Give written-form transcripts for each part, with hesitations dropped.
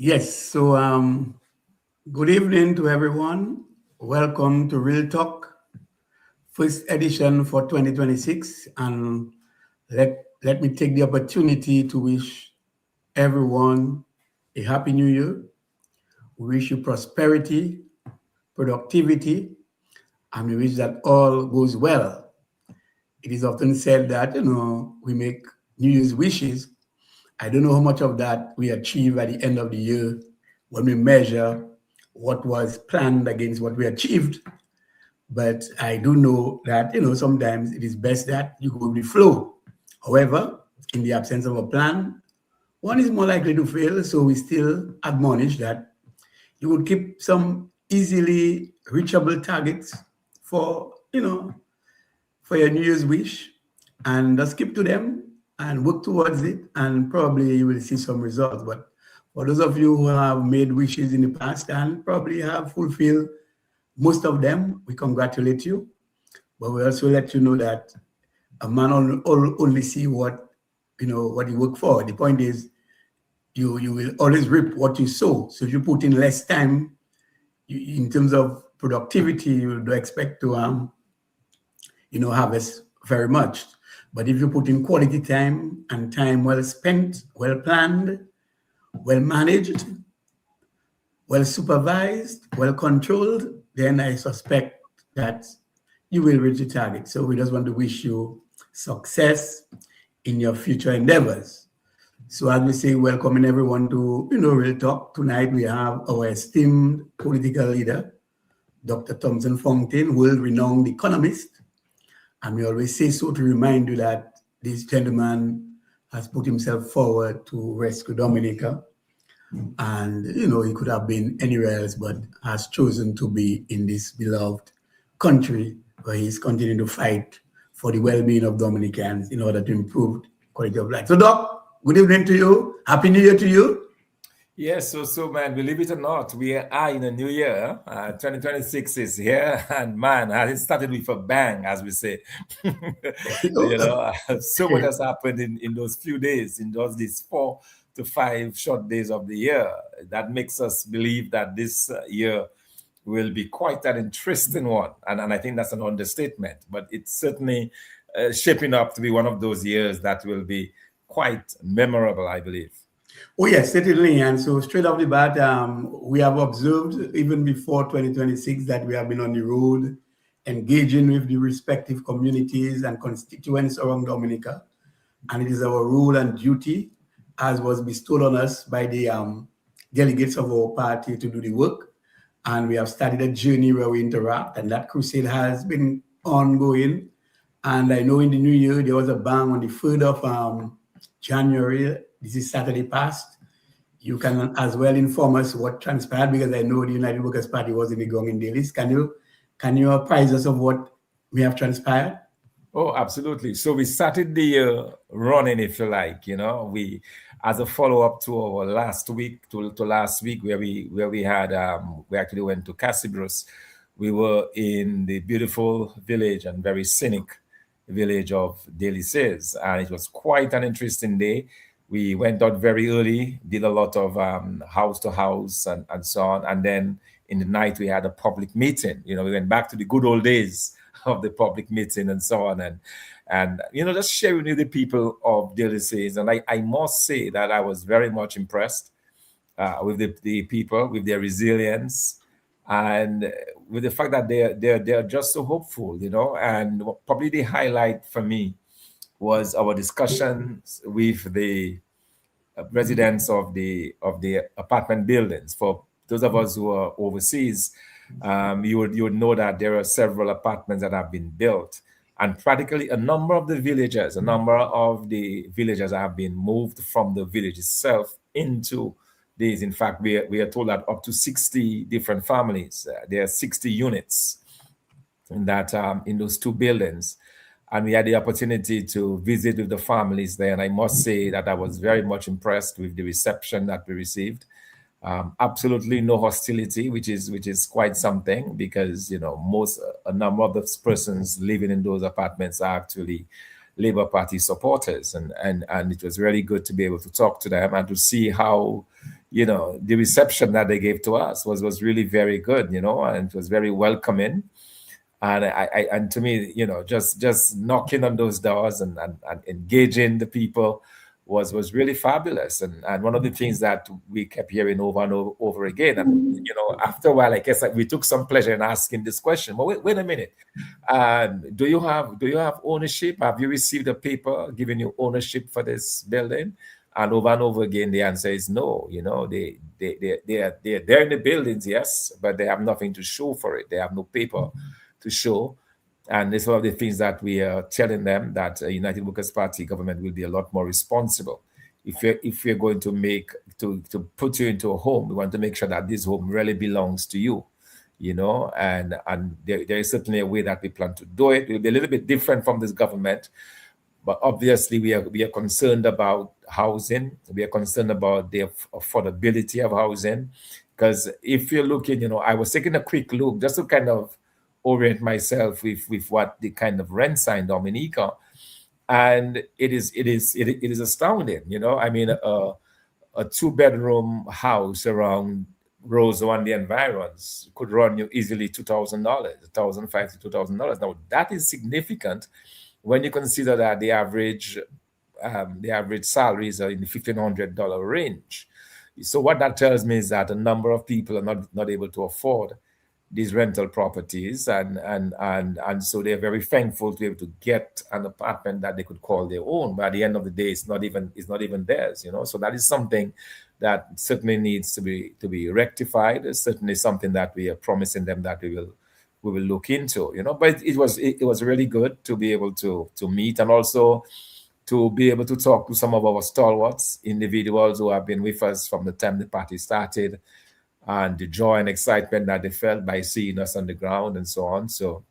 Yes, so good evening to everyone. Welcome to Real Talk, first edition for 2026. And let me take the opportunity to wish everyone a happy new year. We wish you prosperity, productivity, and we wish that all goes well. It is often said that, we make New Year's wishes. I don't know how much of that we achieve at the end of the year when we measure what was planned against what we achieved. But I do know that, sometimes it is best that you go with the flow. However, in the absence of a plan, one is more likely to fail. So we still admonish that you would keep some easily reachable targets for, for your New Year's wish and just keep to them and work towards it, and probably you will see some results. But for those of you who have made wishes in the past and probably have fulfilled most of them, we congratulate you. But we also let you know that a man only see what you work for. The point is, you will always reap what you sow. So if you put in less time, in terms of productivity, you do expect to harvest very much. But if you put in quality time and time well spent, well planned, well managed, well supervised, well controlled, then I suspect that you will reach the target. So we just want to wish you success in your future endeavors. So as we say, welcoming everyone to Real Talk. Tonight we have our esteemed political leader, Dr. Thomson Fontaine, world-renowned economist. And we always say so to remind you that this gentleman has put himself forward to rescue Dominica. And, he could have been anywhere else, but has chosen to be in this beloved country where he's continuing to fight for the well-being of Dominicans in order to improve quality of life. So, Doc, good evening to you. Happy New Year to you. Yes, so man, believe it or not, we are in a new year. 2026 is here, and man, it started with a bang, as we say. So much has happened in those few days, in these 4 to 5 short days of the year. That makes us believe that this year will be quite an interesting one, and I think that's an understatement. But it's certainly shaping up to be one of those years that will be quite memorable, I believe. Oh, yes, certainly. And so straight off the bat, we have observed even before 2026 that we have been on the road engaging with the respective communities and constituents around Dominica. And it is our role and duty, as was bestowed on us by the delegates of our party, to do the work. And we have started a journey where we interact, and that crusade has been ongoing. And I know in the new year, there was a bang on the 3rd of January. This is Saturday past. You can as well inform us what transpired, because I know the United Workers' Party was in the gong in Dailies. Can you apprise us of what may have transpired? Oh, absolutely. So we started the year running, if you like. We, as a follow-up to our last week, to last week, where we had we actually went to Casibros. We were in the beautiful village and very scenic village of Delices, and it was quite an interesting day. We went out very early, did a lot of house to house and so on. And then in the night, we had a public meeting. We went back to the good old days of the public meeting and so on. And just sharing with the people of Delices. And I must say that I was very much impressed with the people, with their resilience, and with the fact that they're just so hopeful, And probably the highlight for me was our discussions with the residents of the apartment buildings. For those of us who are overseas, you would know that there are several apartments that have been built, and practically a number of the villagers have been moved from the village itself into these. In fact, we are told that up to 60 different families. There are 60 units in those two buildings. And we had the opportunity to visit with the families there. And I must say that I was very much impressed with the reception that we received. Absolutely no hostility, which is quite something, because a number of the persons living in those apartments are actually Labour Party supporters, and it was really good to be able to talk to them and to see how the reception that they gave to us was really very good, and it was very welcoming. And and to me, just knocking on those doors and engaging the people was really fabulous. And one of the things that we kept hearing over and over again, and after a while, I guess, like, we took some pleasure in asking this question. But wait a minute, do you have ownership? Have you received a paper giving you ownership for this building? And over again, the answer is no. They're there in the buildings, yes, but they have nothing to show for it. They have no paper to show. And it's one of the things that we are telling them, that United Workers' Party government will be a lot more responsible. If we're going to to put you into a home, we want to make sure that this home really belongs to you. And there is certainly a way that we plan to do it. It will be a little bit different from this government, but obviously we are concerned about housing. We are concerned about the affordability of housing, because if you're looking, I was taking a quick look just to kind of orient myself with what the kind of rents are in Dominica, and it is astounding. I mean, a 2-bedroom house around Roseau and the environs could run you easily $2,000, $1,500 to $2,000. Now that is significant when you consider that the average salaries are in the $1,500 range. So what that tells me is that a number of people are not able to afford these rental properties, and so they're very thankful to be able to get an apartment that they could call their own. But at the end of the day, it's not even theirs. So that is something that certainly needs to be rectified. It's certainly something that we are promising them that we will look into. But it was really good to be able to meet, and also to be able to talk to some of our stalwarts, individuals who have been with us from the time the party started, and the joy and excitement that they felt by seeing us on the ground and so on. So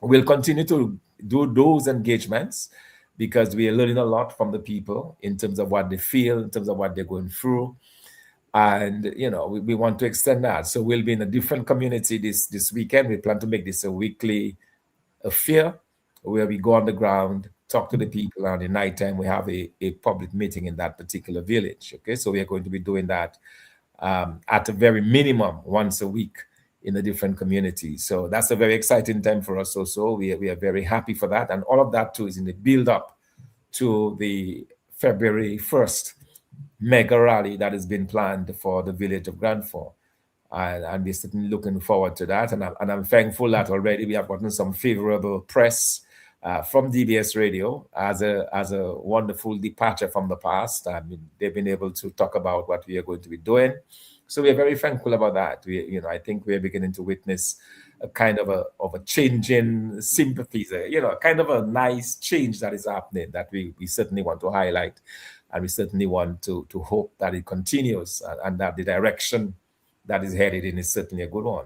we'll continue to do those engagements, because we are learning a lot from the people in terms of what they feel, in terms of what they're going through. And, we want to extend that. So we'll be in a different community this weekend. We plan to make this a weekly affair where we go on the ground, talk to the people, and in nighttime we have a public meeting in that particular village. Okay, so we are going to be doing that at a very minimum once a week in a different community. So that's a very exciting time for us also. We are very happy for that. And all of that too is in the build up to the February 1st mega rally that has been planned for the village of Glenroy. And we're certainly looking forward to that. And I'm thankful that already we have gotten some favorable press from DBS Radio as a wonderful departure from the past. I mean, they've been able to talk about what we are going to be doing. So we are very thankful about that. I think we are beginning to witness a kind of a change in sympathies, kind of a nice change that is happening that we certainly want to highlight, and we certainly want to hope that it continues, and that the direction that is headed in is certainly a good one.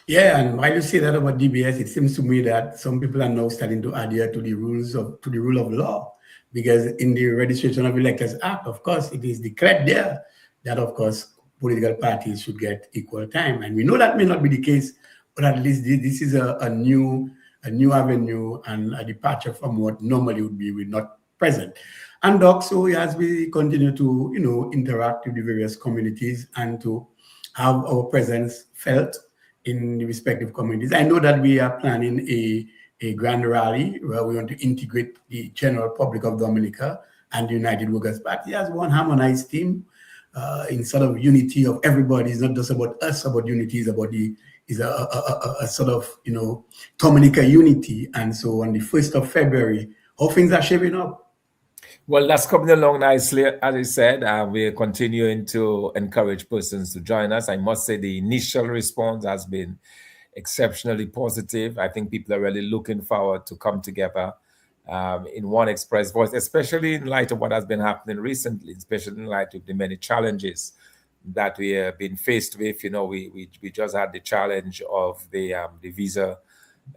Yeah, and while you say that about DBS, it seems to me that some people are now starting to adhere to the rule of law, because in the Registration of Electors Act, of course, it is declared there that, of course, political parties should get equal time, and we know that may not be the case, but at least this is a new avenue and a departure from what normally would be not present. And also, as we continue to interact with the various communities and to have our presence felt in the respective communities. I know that we are planning a grand rally where we want to integrate the general public of Dominica and the United Workers' Party as one harmonized team in sort of unity of everybody. It's not just about us, about unity, it's about a sort of, Dominica unity. And so on the 1st of February, how things are shaping up. Well, that's coming along nicely. As I said, we're continuing to encourage persons to join us. I must say the initial response has been exceptionally positive. I think people are really looking forward to come together in one express voice, especially in light of what has been happening recently, especially in light of the many challenges that we have been faced with. We just had the challenge of the visa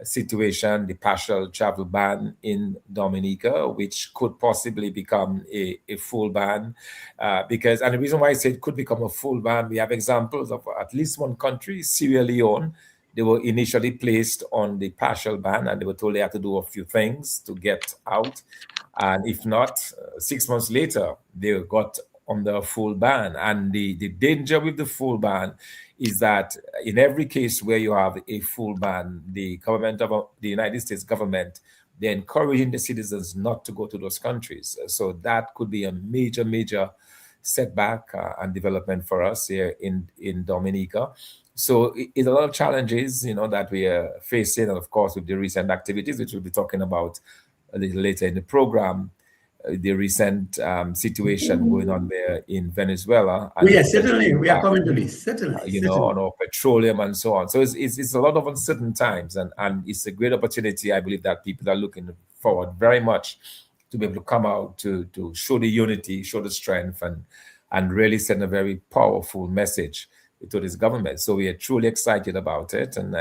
situation, the partial travel ban in Dominica, which could possibly become a full ban, and the reason why I say it could become a full ban, we have examples of at least one country, Sierra Leone. They were initially placed on the partial ban, and they were told they had to do a few things to get out, and if not, 6 months later, they got under a full ban. And the danger with the full ban is that in every case where you have a full ban, the government of the United States government, they're encouraging the citizens not to go to those countries. So that could be a major setback and development for us here in Dominica. So it's a lot of challenges, that we are facing, and of course with the recent activities, which we'll be talking about a little later in the program, the recent situation going on there in Venezuela. And yes, certainly. We are coming to this. Certainly. on our petroleum and so on. So it's a lot of uncertain times, and it's a great opportunity. I believe that people are looking forward very much to be able to come out to show the unity, show the strength, and really send a very powerful message to this government. So we are truly excited about it. And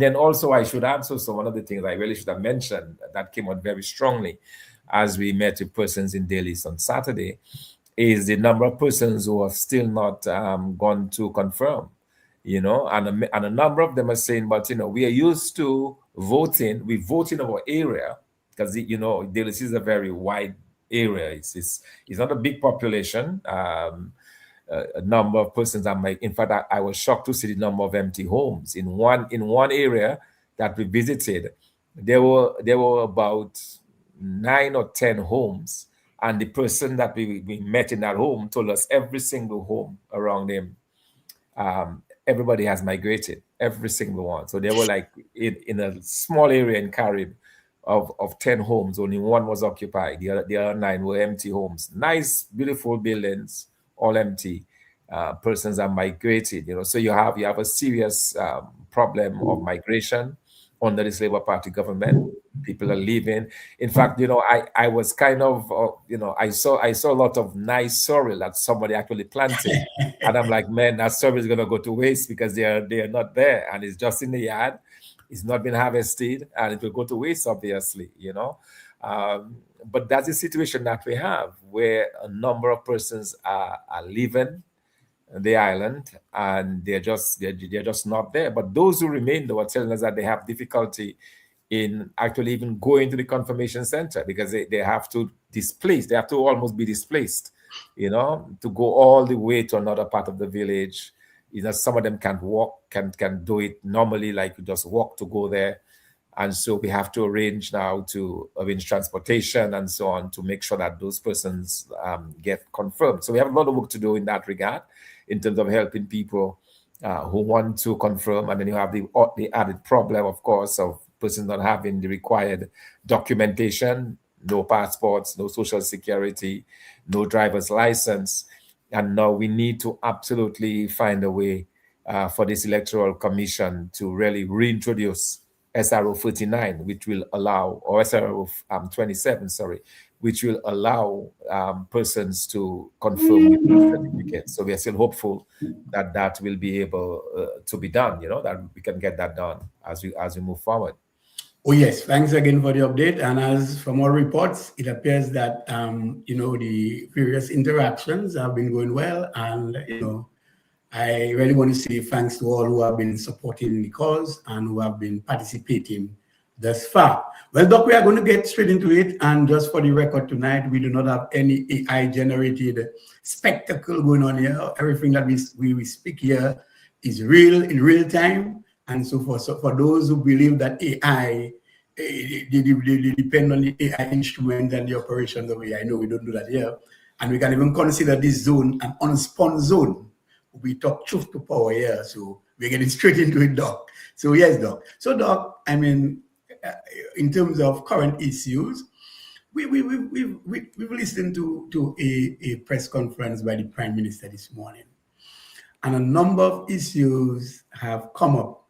then also I should add, so one of the things I really should have mentioned that came out very strongly as we met with persons in Delhi on Saturday is the number of persons who have still not gone to confirm, and a number of them are saying, but, we are used to voting. We vote in our area because, Delhi is a very wide area. It's not a big population. A number of persons in fact, I was shocked to see the number of empty homes in one area that we visited. There were about 9 or 10 homes, and the person that we met in that home told us every single home around him, everybody has migrated, every single one. So they were like in a small area in Carib of 10 homes, only one was occupied. The other 9 were empty homes. Nice, beautiful buildings, all empty. Persons are migrated, so you have a serious problem of migration under this Labour Party government. People are leaving. In fact, I was kind of, I saw a lot of nice sorrel that somebody actually planted, and I'm like, man, that sorrel is gonna go to waste because they are not there, and it's just in the yard. It's not been harvested, and it will go to waste, obviously, But that's the situation that we have, where a number of persons are leaving the island, and they're just not there. But those who remain, though, are telling us that they have difficulty in actually even going to the confirmation center because they have to displace. They have to almost be displaced, to go all the way to another part of the village. Some of them can't walk, can do it normally, like you just walk to go there. And so we have to arrange now to arrange transportation and so on to make sure that those persons get confirmed. So we have a lot of work to do in that regard, in terms of helping people who want to confirm. And then you have the added problem, of course, of persons not having the required documentation, no passports, no social security, no driver's license. And now we need to absolutely find a way for this electoral commission to really reintroduce SRO 39, which will allow, or SRO 27, sorry, which will allow persons to confirm with certificates. So we are still hopeful that will be able to be done, that we can get that done as we move forward. Oh, yes. Thanks again for the update. And as from all reports, it appears that, the various interactions have been going well. And, I really want to say thanks to all who have been supporting the cause and who have been participating thus far. Well, Doc, we are going to get straight into it. And just for the record tonight, we do not have any AI-generated spectacle going on here. Everything that we speak here is real, in real time. And so for those who believe that AI, they depend on the AI instruments and the operations of AI, no, we don't do that here. And we can even consider this zone an unspun zone. We talk truth to power here, so we're getting straight into it, Doc. So yes, Doc. So Doc, in terms of current issues, we've listened to a press conference by the Prime Minister this morning, and a number of issues have come up.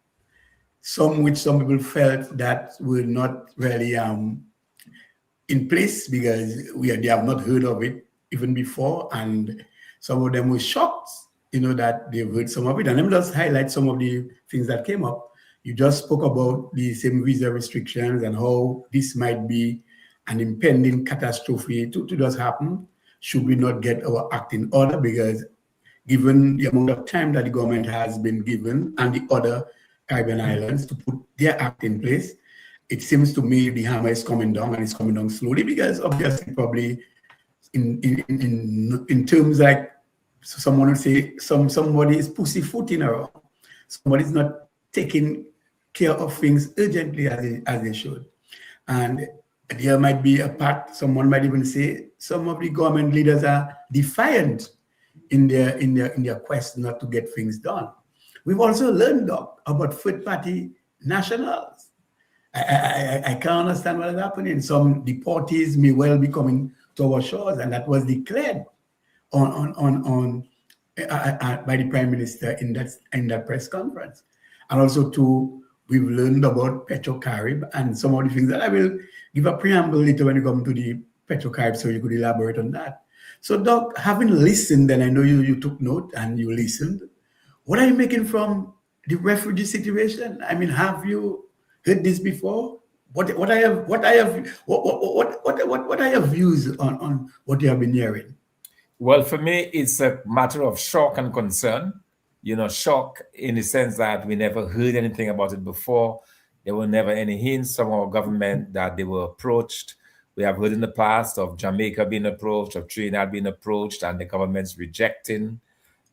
Some which some people felt that were not really in place because they have not heard of it even before, and some of them were shocked, that they've heard some of it. And let me just highlight some of the things that came up. You just spoke about the same visa restrictions and how this might be an impending catastrophe to just happen should we not get our act in order, because given the amount of time that the government has been given and the other Caribbean islands to put their act in place, it seems to me the hammer is coming down, and it's coming down slowly because obviously probably in terms like, so someone would say somebody is pussyfooting around, somebody's not taking care of things urgently as they should. And there might be a part, someone might even say some of the government leaders are defiant in their quest not to get things done. We've also learned, Doc, about third party nationals. I can't understand what is happening. Some deportees may well be coming to our shores, and that was declared on by the Prime Minister in that press conference. And also too, we've learned about Petrocarib and some of the things that I will give a preamble later when you come to the Petrocarib, so you could elaborate on that. So, Doc, having listened, and I know you took note and you listened, what are you making from the refugee situation? I mean, have you heard this before? What are your views on what you have been hearing? Well, for me, it's a matter of shock and concern. Shock in the sense that we never heard anything about it before. There were never any hints from our government that they were approached. We have heard in the past of Jamaica being approached, of Trinidad being approached, and the government's rejecting,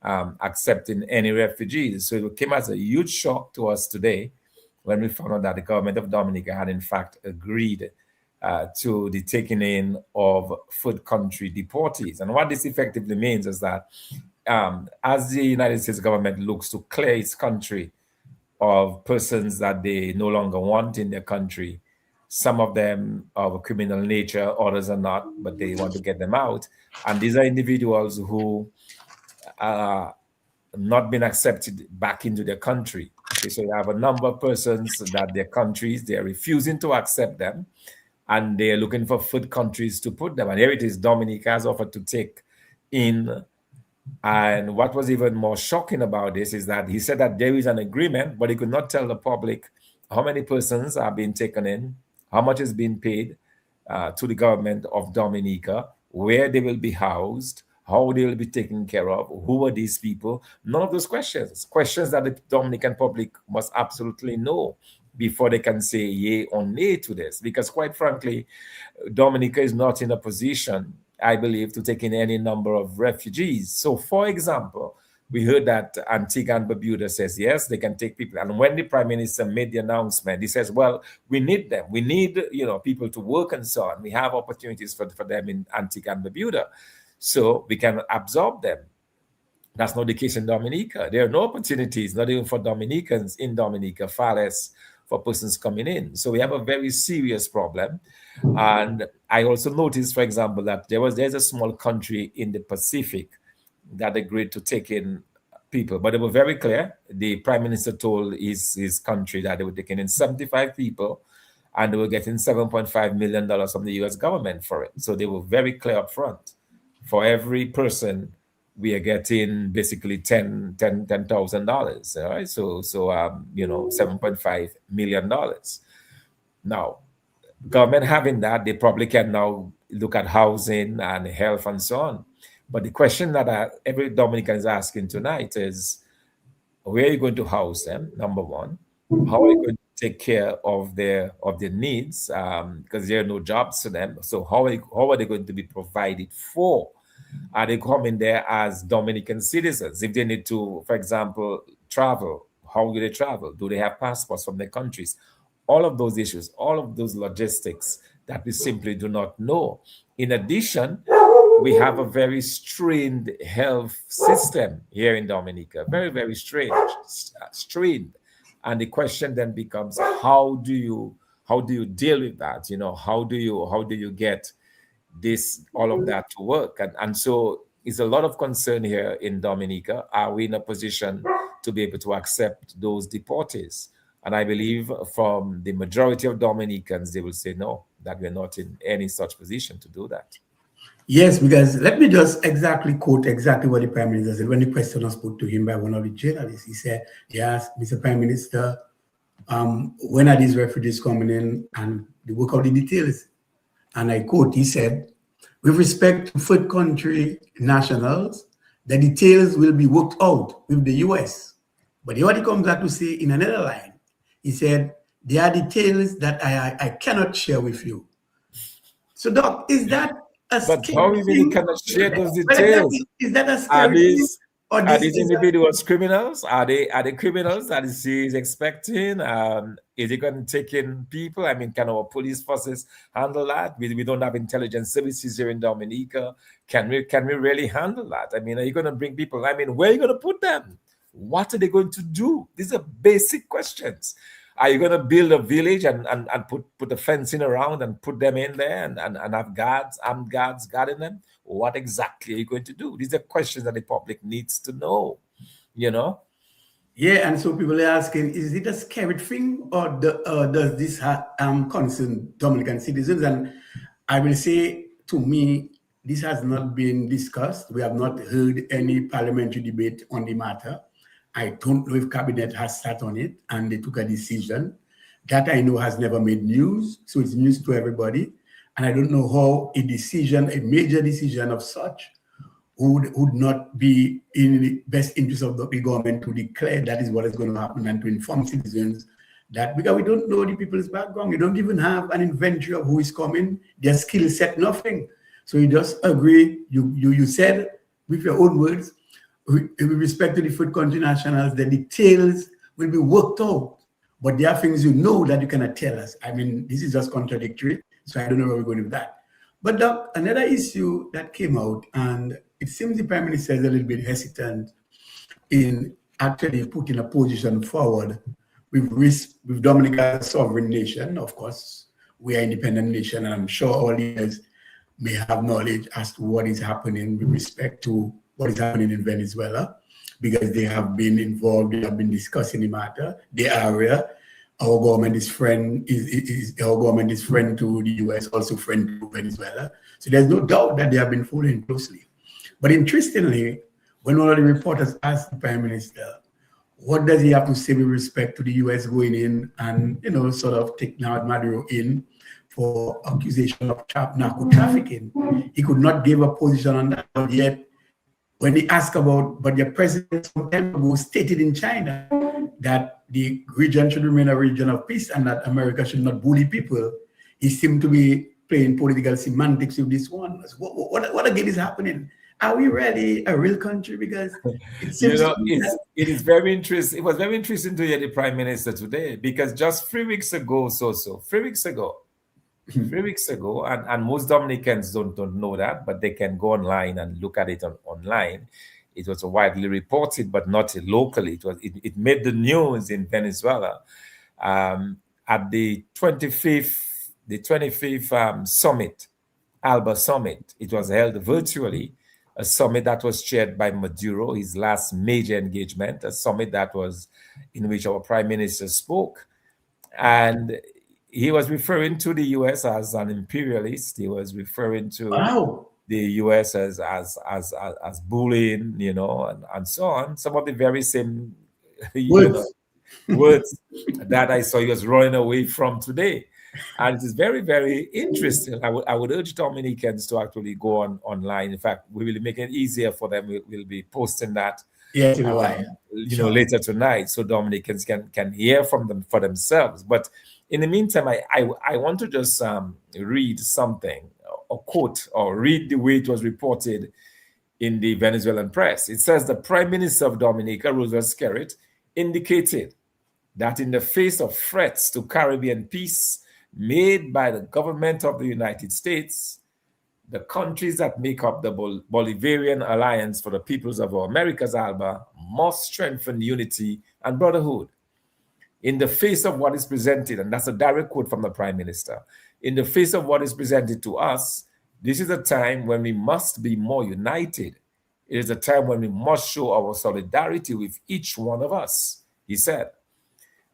accepting any refugees. So it came as a huge shock to us today when we found out that the government of Dominica had in fact agreed to the taking in of third country deportees. And what this effectively means is that as the United States government looks to clear its country of persons that they no longer want in their country, some of them of a criminal nature, others are not, but they want to get them out. And these are individuals who are not been accepted back into their country. Okay, so you have a number of persons that their countries, they are refusing to accept them, and they're looking for third countries to put them. And here it is, Dominica has offered to take in. And what was even more shocking about this is that he said that there is an agreement, but he could not tell the public how many persons are being taken in, how much is being paid to the government of Dominica, where they will be housed, how they will be taken care of, who are these people. None of those questions that the Dominican public must absolutely know before they can say yay or nay to this. Because quite frankly, Dominica is not in a position, I believe, to take in any number of refugees. So, for example, we heard that Antigua and Barbuda says, yes, they can take people. And when the Prime Minister made the announcement, he says, well, we need them. We need, people to work and so on. We have opportunities for them in Antigua and Barbuda, so we can absorb them. That's not the case in Dominica. There are no opportunities, not even for Dominicans in Dominica, far less for persons coming in. So we have a very serious problem. And I also noticed, for example, that there's a small country in the Pacific that agreed to take in people, but they were very clear. The Prime Minister told his country that they were taking in 75 people, and they were getting $7.5 million from the U.S. government for it. So they were very clear up front. For every person, we are getting basically $10,000. All right, so $7.5 million. Now, government having that, they probably can now look at housing and health and so on. But the question that every Dominican is asking tonight is, where are you going to house them? Number one, how are you going to take care of their needs? Because there are no jobs for them. So how are they going to be provided for? Are they coming there as Dominican citizens? If they need to, for example, travel, how do they travel? Do they have passports from their countries? All of those issues, all of those logistics that we simply do not know. In addition, we have a very strained health system here in Dominica, very, very strained. And the question then becomes, how do you deal with that? How do you get all of that to work? And so it's a lot of concern here in Dominica. Are we in a position to be able to accept those deportees? And I believe from the majority of Dominicans, they will say no, that we're not in any such position to do that. Yes, because let me just quote exactly what the Prime Minister said when the question was put to him by one of the journalists. He said, he asked, Mr. Prime Minister, when are these refugees coming in, and they work out the details? And I quote, he said, with respect to third country nationals, the details will be worked out with the US. But what he comes back to say in another line, he said, there are details that I cannot share with you. So, Doc, is that A But how scary we really thing. cannot share those But details? is that a Are scary thing? these Or are this these is individuals criminals? Are they criminals that he is expecting? Is he going to take in people? I mean, can our police forces handle that? We don't have intelligence services here in Dominica. Can we really handle that? I mean, are you going to bring people? I mean, where are you going to put them? What are they going to do? These are basic questions. Are you going to build a village and put the fencing around and put them in there and have guards, armed guards guarding them? What exactly are you going to do? These are questions that the public needs to know, you know? yeah, and so people are asking, is it a scary thing, or does this concern Dominican citizens? And I will say, to me, this has not been discussed. We have not heard any parliamentary debate on the matter. I don't know if cabinet has sat on it and they took a decision. That I know has never made news, so it's news to everybody. And I don't know how a major decision of such would not be in the best interest of the government to declare that is what is going to happen and to inform citizens that, because we don't know the people's background. We don't even have an inventory of who is coming, their skill set, nothing. So you just agree, you said with your own words, with respect to the food country nationals, the details will be worked out. But there are things that you cannot tell us. I mean, this is just contradictory. So I don't know where we're going with that. But Doc, another issue that came out, and it seems the Prime Minister is a little bit hesitant in actually putting a position forward with Dominica as a sovereign nation. Of course, we are an independent nation, and I'm sure our leaders may have knowledge as to what is happening with respect to what is happening in Venezuela, because they have been involved, they have been discussing the matter. They are aware. Our government is friend to the US, also friend to Venezuela. So there's no doubt that they have been following closely. But interestingly, when one of the reporters asked the Prime Minister, what does he have to say with respect to the US going in and sort of taking out Maduro in for accusation of narco trafficking, he could not give a position on that. But yet, when he asked but your president some time ago stated in China that the region should remain a region of peace and that America should not bully people, he seemed to be playing political semantics with this one. What again is happening? Are we really a real country? Because it seems it is very interesting. It was very interesting to hear the Prime Minister today, because just 3 weeks ago, 3 weeks ago, and most Dominicans don't know that, but they can go online and look at it online. It was widely reported, but not locally. It made the news in Venezuela at the 25th summit, ALBA summit. It was held virtually, a summit that was chaired by Maduro, his last major engagement, a summit in which our Prime Minister spoke. And he was referring to the US as an imperialist. He was referring to the US as bullying, and so on. Some of the very same words that I saw he was running away from today. And it is very, very interesting. I would urge Dominicans to actually go online. In fact, we will make it easier for them. We'll be posting that later tonight, so Dominicans can hear from them for themselves. But in the meantime, I want to just read something, or quote, or read the way it was reported in the Venezuelan press. It says the Prime Minister of Dominica, Roosevelt Skerrit, indicated that in the face of threats to Caribbean peace made by the government of the United States, the countries that make up the Bolivarian Alliance for the Peoples of Americas, ALBA, must strengthen unity and brotherhood. In the face of what is presented, and that's a direct quote from the Prime Minister, in the face of what is presented to us, this is a time when we must be more united. It is a time when we must show our solidarity with each one of us, he said.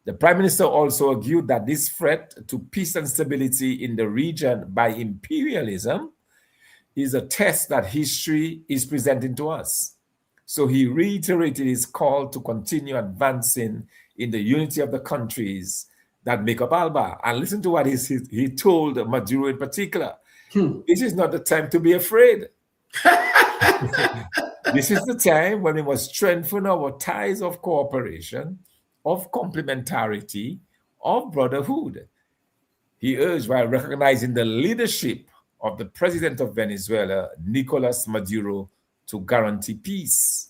The Prime Minister also argued that this threat to peace and stability in the region by imperialism is a test that history is presenting to us. So he reiterated his call to continue advancing in the unity of the countries that make up ALBA. And listen to what he told Maduro in particular. This is not the time to be afraid. This is the time when we must strengthen our ties of cooperation, of complementarity, of brotherhood. He urged, while recognizing the leadership of the president of Venezuela, Nicolas Maduro, to guarantee peace.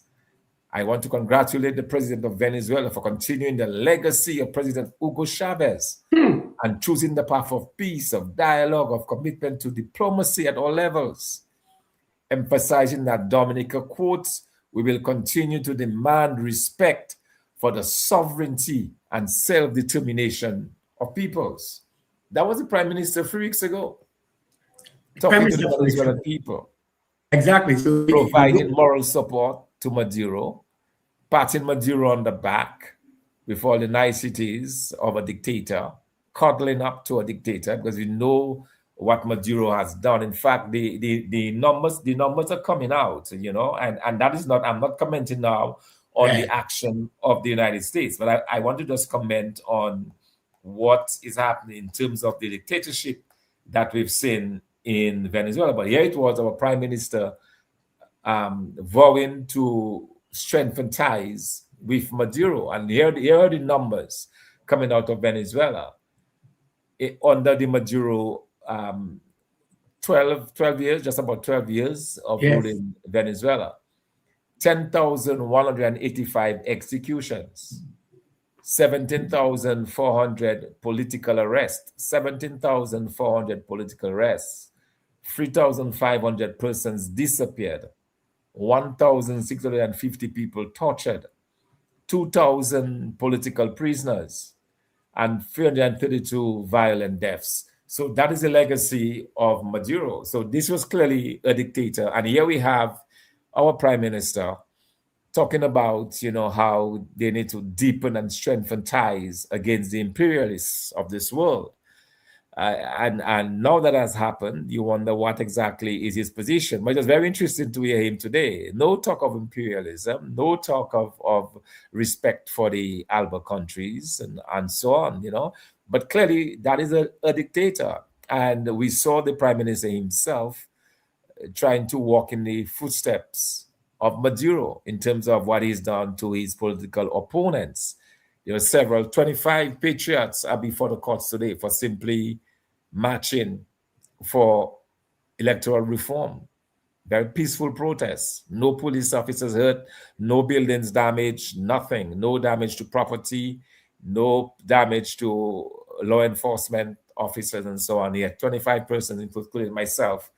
I want to congratulate the president of Venezuela for continuing the legacy of President Hugo Chavez and choosing the path of peace, of dialogue, of commitment to diplomacy at all levels, emphasizing that Dominica quotes, "We will continue to demand respect for the sovereignty and self-determination of peoples." That was the Prime Minister 3 weeks ago, talking to the Venezuelan people. Exactly. So providing moral support to Maduro, patting Maduro on the back with all the niceties of a dictator, cuddling up to a dictator, because we know what Maduro has done. In fact, the numbers are coming out, and that is not, I'm not commenting now on the action of the United States, but I want to just comment on what is happening in terms of the dictatorship that we've seen in Venezuela. But here it was, our Prime Minister vowing to strengthen ties with Maduro. And here are the numbers coming out of Venezuela. Under the Maduro 12 years, just about 12 years of ruling Venezuela, 10,185 executions, 17,400 political arrests, 3,500 persons disappeared, 1,650 people tortured, 2,000 political prisoners, and 332 violent deaths. So that is the legacy of Maduro. So this was clearly a dictator. And here we have our Prime Minister talking about, how they need to deepen and strengthen ties against the imperialists of this world. And now that has happened, you wonder what exactly is his position. But it was very interesting to hear him today. No talk of imperialism, no talk of respect for the Alba countries and so on, But clearly that is a dictator. And we saw the Prime Minister himself trying to walk in the footsteps of Maduro in terms of what he's done to his political opponents. There are several, 25 patriots are before the courts today for simply marching for electoral reform. Very peaceful protests. No police officers hurt, no buildings damaged, nothing. No damage to property, no damage to law enforcement officers and so on. Yet 25 persons, including myself,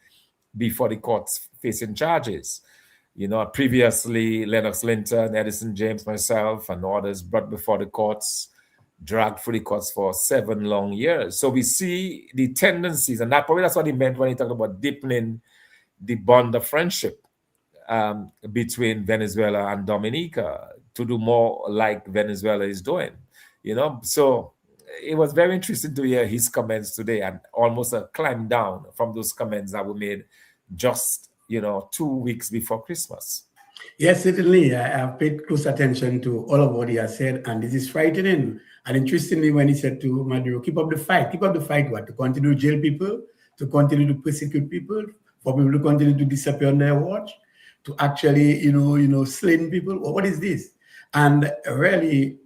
before the courts facing charges. Previously, Lennox Linton, Edison James, myself, and others brought before the courts, dragged through the courts for 7 long years. So we see the tendencies, and that's what he meant when he talked about deepening the bond of friendship between Venezuela and Dominica, to do more like Venezuela is doing, So it was very interesting to hear his comments today, and almost a climb down from those comments that were made just 2 weeks before Christmas. Yes, certainly. I have paid close attention to all of what he has said, and this is frightening. And interestingly, when he said to Maduro, keep up the fight what? To continue to jail people, to continue to persecute people, for people to continue to disappear on their watch, to actually, slaying people. What is this? And really,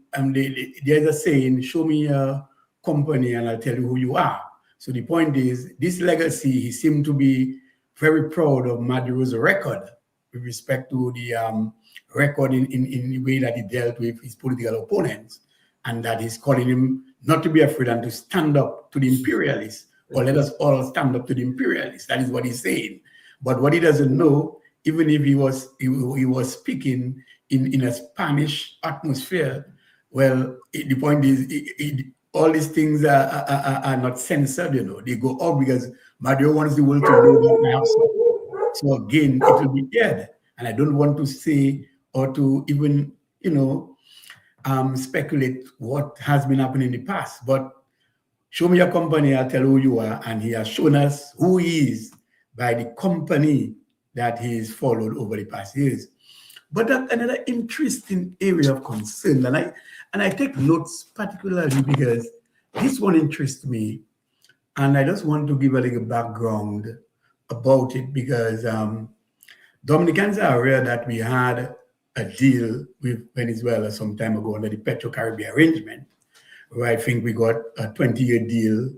there's a saying, show me a company and I'll tell you who you are. So the point is, this legacy, he seemed to be very proud of Maduro's record with respect to the record in the way that he dealt with his political opponents, and that he's calling him not to be afraid and to stand up to the imperialists, or let us all stand up to the imperialists. That is what he's saying. But what he doesn't know, even if he was speaking in a Spanish atmosphere, well, the point is, all these things are not censored, They go up because Maduro wants the world to know that I have something. So again, it will be dead. And I don't want to say or to even, speculate what has been happening in the past. But show me a company, I'll tell who you are. And he has shown us who he is by the company that he's followed over the past years. But that's another interesting area of concern. And I take notes particularly because this one interests me. And I just want to give a little background about it, because Dominicans are aware that we had a deal with Venezuela some time ago under the Petro-Caribbean arrangement, where I think we got a 20-year deal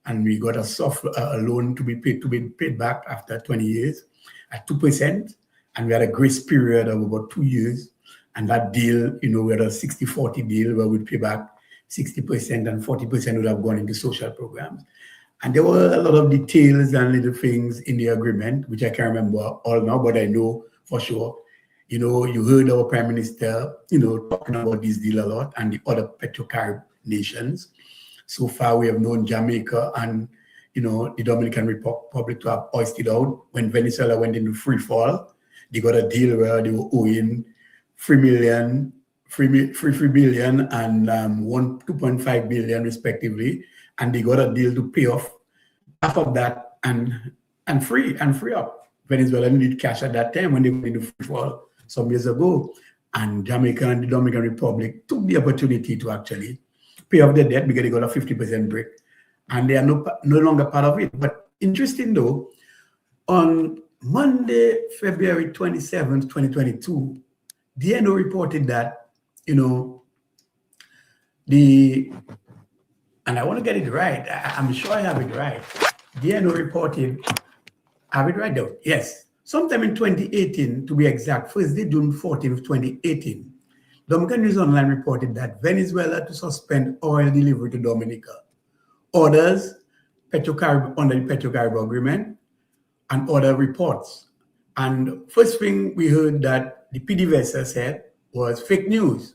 and we got a loan to be paid back after 20 years at 2%, and we had a grace period of about 2 years. And that deal, we had a 60-40 deal where we'd pay back 60% and 40% would have gone into social programs. And there were a lot of details and little things in the agreement, which I can't remember all now, but I know for sure. You heard our Prime Minister, talking about this deal a lot, and the other Petro-Carib nations. So far, we have known Jamaica and, the Dominican Republic to have hoisted out. When Venezuela went into free fall, they got a deal where they were owing 3 billion and 2.5 billion respectively, and they got a deal to pay off half of that and free up. Venezuela needed cash at that time when they went into free fall some years ago, and Jamaica and the Dominican Republic took the opportunity to actually pay off the debt because they got a 50% break, and they are no longer part of it. But interesting though, on Monday, February 27th, 2022, DNO reported that, and I want to get it right. I'm sure I have it right. DNO reported, I have it right though, yes. Sometime in 2018, to be exact, Thursday, June 14th, 2018, Dominican News Online reported that Venezuela to suspend oil delivery to Dominica, orders Petro-Carib under the Petro-Carib agreement, and other reports. And first thing we heard that the PDVSA said was fake news.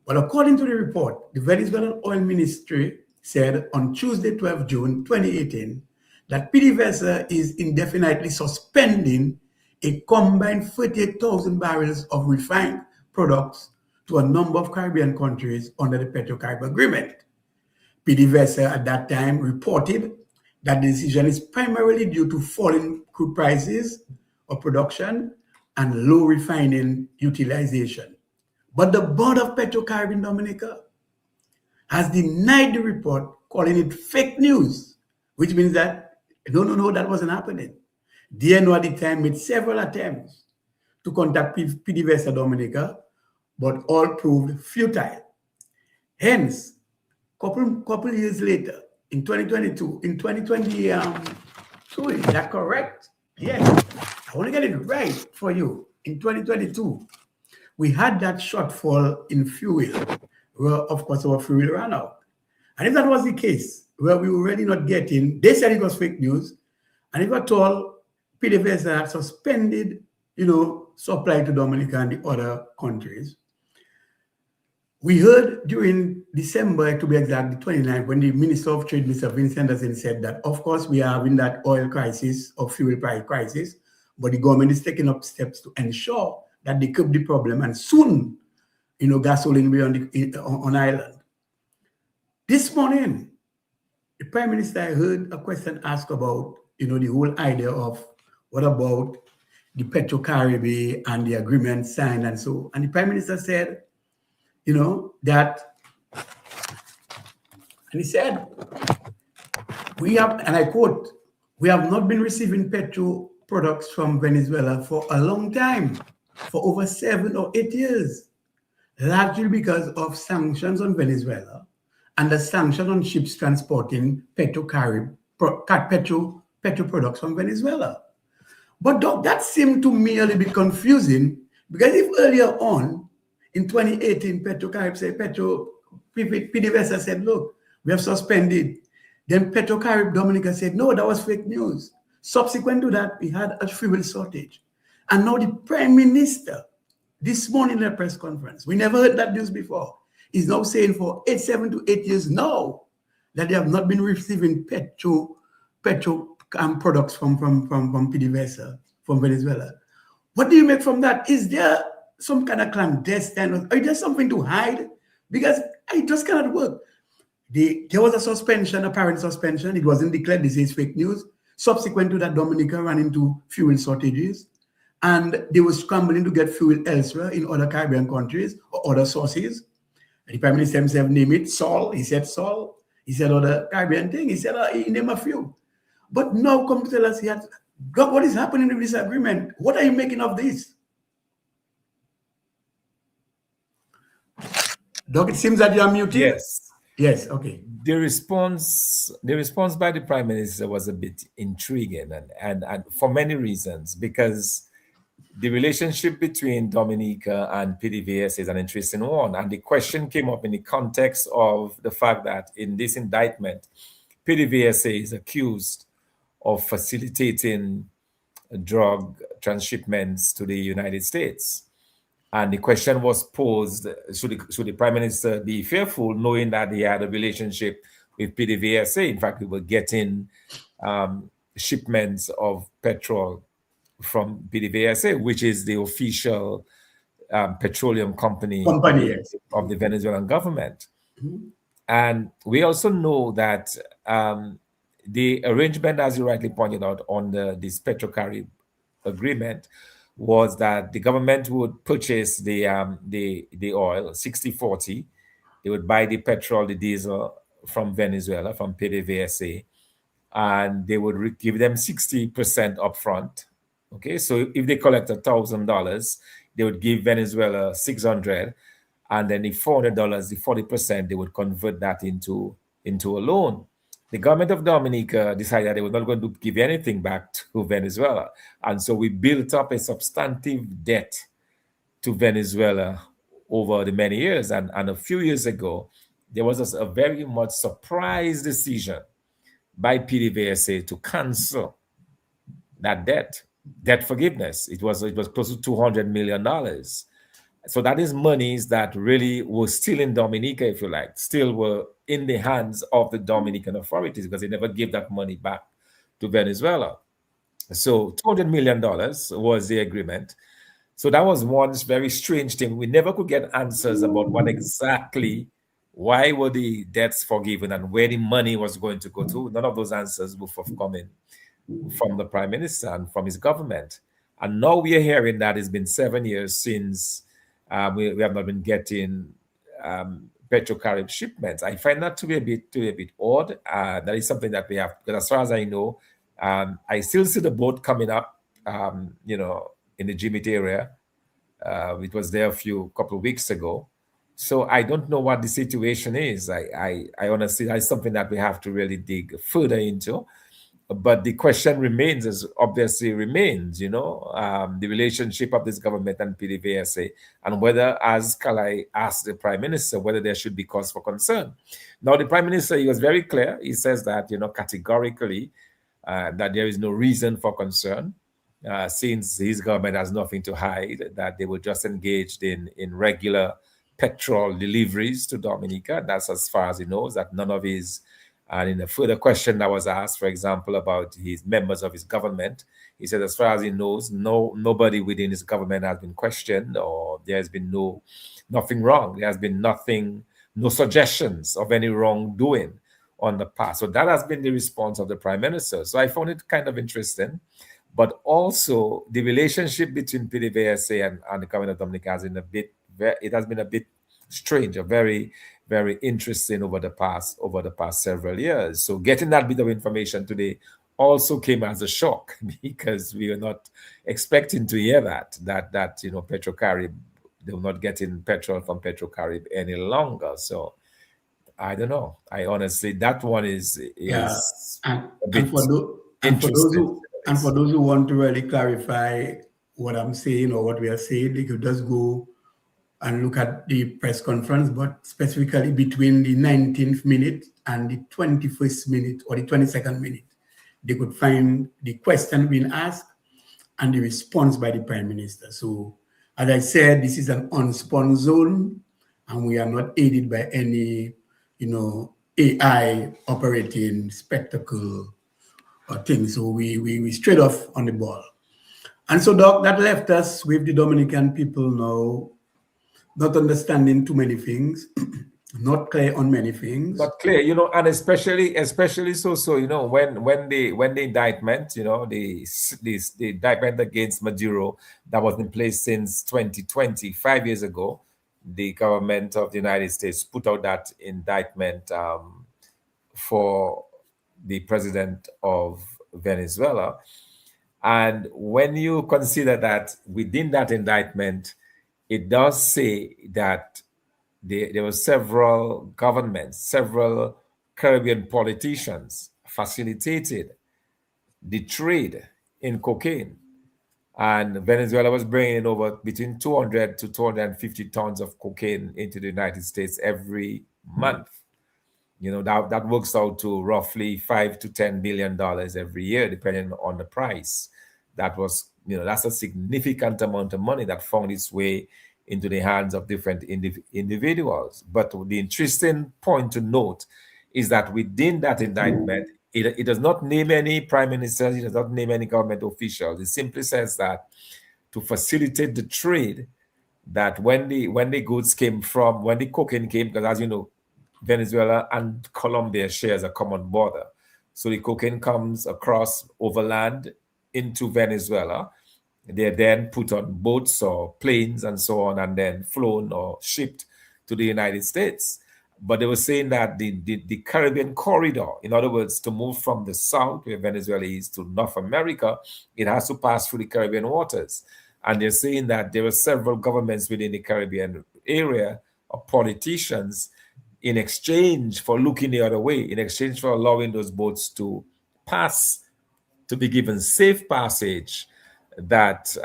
But according to the report, the Venezuelan Oil Ministry said on Tuesday, 12 June 2018, that PDVSA is indefinitely suspending a combined 38,000 barrels of refined products to a number of Caribbean countries under the Petro-Carib agreement. PDVSA at that time reported that the decision is primarily due to falling crude prices of production and low refining utilization. But the board of Petro-Carib in Dominica has denied the report, calling it fake news, which means that, no, that wasn't happening. DNO at the time made several attempts to contact PDVSA Dominica, but all proved futile. Hence, couple years later, in 2022, in 2022, is that correct? Yes. I want to get it right for you. In 2022, we had that shortfall in fuel, where, of course, our fuel ran out. And if that was the case, where we were already not getting, they said it was fake news, and if at all, PDVSA had suspended, supply to Dominica and the other countries. We heard during December, to be exact, the 29th, when the Minister of Trade, Mr. Vincent Anderson, said that, of course, we are having that oil crisis or fuel price crisis, but the government is taking up steps to ensure that they curb the problem, and soon, gasoline will be on island. This morning, the Prime Minister, I heard a question asked about, the whole idea of what about the Petro-Carib and the agreement signed and so, and the Prime Minister said, that, and he said, we have, and I quote, we have not been receiving petrol products from Venezuela for a long time, for over 7 or 8 years, largely because of sanctions on Venezuela and the sanction on ships transporting Petro-Carib, petrol products from Venezuela. But Doc, that seemed to me a little bit confusing, because if earlier on, in 2018, Petro-Carib said, PDVSA said, look, we have suspended. Then Petro-Carib Dominica said, no, that was fake news. Subsequent to that, we had a fuel shortage. And now the Prime Minister, this morning in a press conference, we never heard that news before, is now saying for 7 to 8 years now that they have not been receiving petrol products from PDVSA, from Venezuela. What do you make from that? Is there some kind of clandestine, or is there something to hide? Because it just cannot work. There was a suspension, apparent suspension. It wasn't declared. This is fake news. Subsequent to that, Dominica ran into fuel shortages, and they were scrambling to get fuel elsewhere in other Caribbean countries or other sources. And the Prime Minister himself named it Sol. He said Sol. He said other Caribbean thing. He said he named a few. But now come to tell us, God, what is happening with this agreement? What are you making of this? Doc, it seems that you are muted. Yes. Yes, okay. The response by the prime minister was a bit intriguing, and for many reasons, because the relationship between Dominica and PDVSA is an interesting one. And the question came up in the context of the fact that in this indictment, PDVSA is accused of facilitating drug transshipments to the United States. And the question was posed, should the prime minister be fearful, knowing that he had a relationship with PDVSA? In fact, we were getting shipments of petrol from PDVSA, which is the official petroleum company of Company, the yes. of the Venezuelan government. Mhm. And we also know that the arrangement, as you rightly pointed out, on this Petrocarib agreement was that the government would purchase the oil 60/40. They would buy the petrol, the diesel from Venezuela, from PDVSA, and they would give them 60% upfront. Okay, so if they collect $1,000, they would give Venezuela 600, and then the $400, the 40%, they would convert that into a loan. The government of Dominica decided they were not going to give anything back to Venezuela, and so we built up a substantive debt to Venezuela over the many years. And a few years ago, there was a very much surprise decision by PDVSA to cancel that debt forgiveness. It was close to $200 million. So that is monies that really were still in Dominica, if you like, still were in the hands of the Dominican authorities, because they never gave that money back to Venezuela. So $200 million was the agreement. So that was one very strange thing. We never could get answers about what exactly, why were the debts forgiven and where the money was going to go to. None of those answers were forthcoming from the prime minister and from his government. And now we are hearing that it's been 7 years since we have not been getting Petrocarib shipments. I find that to be a bit odd. That is something that we have, because as far as I know, I still see the boat coming up, in the Jimmy area. It was there a couple of weeks ago. So I don't know what the situation is. I honestly, that's something that we have to really dig further into. But the question remains, as obviously remains, the relationship of this government and PDVSA, and whether, as Kalai asked the prime minister, whether there should be cause for concern. Now, the prime minister, he was very clear. He says that, categorically, that there is no reason for concern, since his government has nothing to hide, that they were just engaged in regular petrol deliveries to Dominica. That's as far as he knows, that none of his. And in a further question that was asked, for example, about his members of his government, he said, as far as he knows, nobody within his government has been questioned, or there has been nothing wrong. There has been no suggestions of any wrongdoing on the past. So that has been the response of the prime minister. So I found it kind of interesting. But also the relationship between PDVSA and the government of Dominica has been a bit strange, or very, very interesting over the past several years. So getting that bit of information today also came as a shock, because we were not expecting to hear that Petrocarib, they were not getting petrol from Petrocarib any longer. So I don't know. I honestly, that one is Yeah, and a and bit for those and for those interesting. who want to really clarify what I'm saying or what we are saying, they could just go and look at the press conference, but specifically between the 19th minute and the 21st minute or the 22nd minute, they could find the question being asked and the response by the prime minister. So, as I said, this is an unspun zone, and we are not aided by any, AI operating spectacle or thing. So we straight off on the ball. And so, Doc, that left us with the Dominican people now not understanding too many things, not clear on many things. Not clear, and especially so, when the indictment, the indictment against Maduro that was in place since 2020, 5 years ago, the government of the United States put out that indictment for the president of Venezuela. And when you consider that within that indictment, it does say that there were several governments, several Caribbean politicians facilitated the trade in cocaine. And Venezuela was bringing in over between 200 to 250 tons of cocaine into the United States every month. That works out to roughly $5 to $10 billion every year, depending on the price. That's a significant amount of money that found its way into the hands of different individuals. But the interesting point to note is that within that indictment, it does not name any prime ministers, it does not name any government officials. It simply says that to facilitate the trade, that when the goods came from, when the cocaine came, because as you know, Venezuela and Colombia shares a common border. So the cocaine comes across overland into Venezuela. They're then put on boats or planes and so on, and then flown or shipped to the United States. But they were saying that the Caribbean corridor, in other words, to move from the south, where Venezuela is, to North America, it has to pass through the Caribbean waters. And they're saying that there were several governments within the Caribbean area or politicians, in exchange for looking the other way, in exchange for allowing those boats to pass, to be given safe passage, that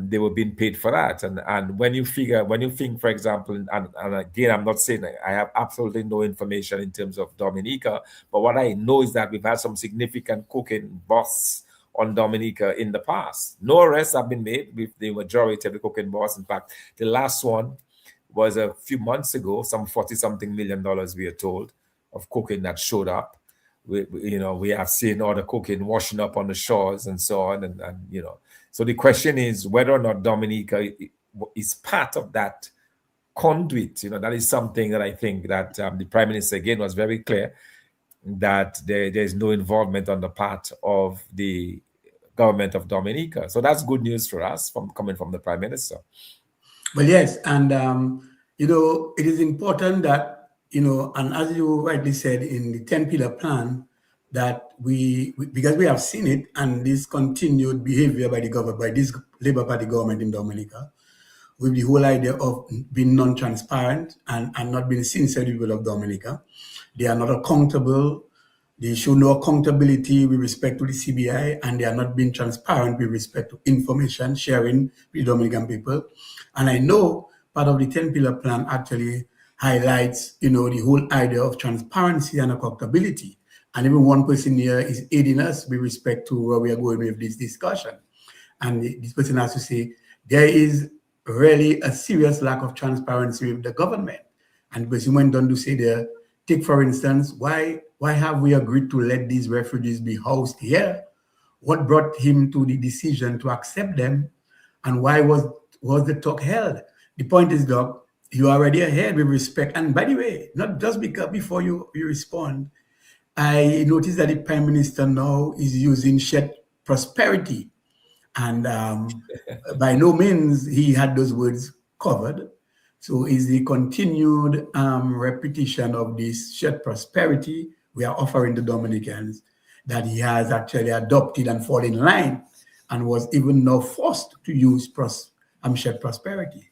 they were being paid for that. And when you think, for example, and again, I'm not saying I have absolutely no information in terms of Dominica, but what I know is that we've had some significant cocaine busts on Dominica in the past. No arrests have been made with the majority of the cocaine busts. In fact, the last one was a few months ago, some $40-something million, we are told, of cocaine that showed up. We have seen all the cocaine washing up on the shores and so on, and so the question is whether or not Dominica is part of that conduit. That is something that I think that the Prime Minister again was very clear that there's no involvement on the part of the government of Dominica. So that's good news for us coming from the Prime Minister. Well, yes, and it is important that and as you rightly said in the 10-pillar plan, that we because we have seen it, and this continued behavior by the government, by this Labour Party government in Dominica, with the whole idea of being non-transparent and not being sincere to the people of Dominica. They are not accountable. They show no accountability with respect to the CBI, and they are not being transparent with respect to information sharing with the Dominican people. And I know part of the 10-pillar plan actually highlights, the whole idea of transparency and accountability. And even one person here is aiding us with respect to where we are going with this discussion. And this person has to say, there is really a serious lack of transparency with the government. And the person went on to say there, take for instance, why have we agreed to let these refugees be housed here? What brought him to the decision to accept them? And why was the talk held? The point is, Doc, you're already ahead with respect. And by the way, not just because before you respond, I noticed that the Prime Minister now is using shared prosperity. And by no means he had those words covered. So is the continued repetition of this shared prosperity we are offering the Dominicans that he has actually adopted and fall in line, and was even now forced to use shared prosperity.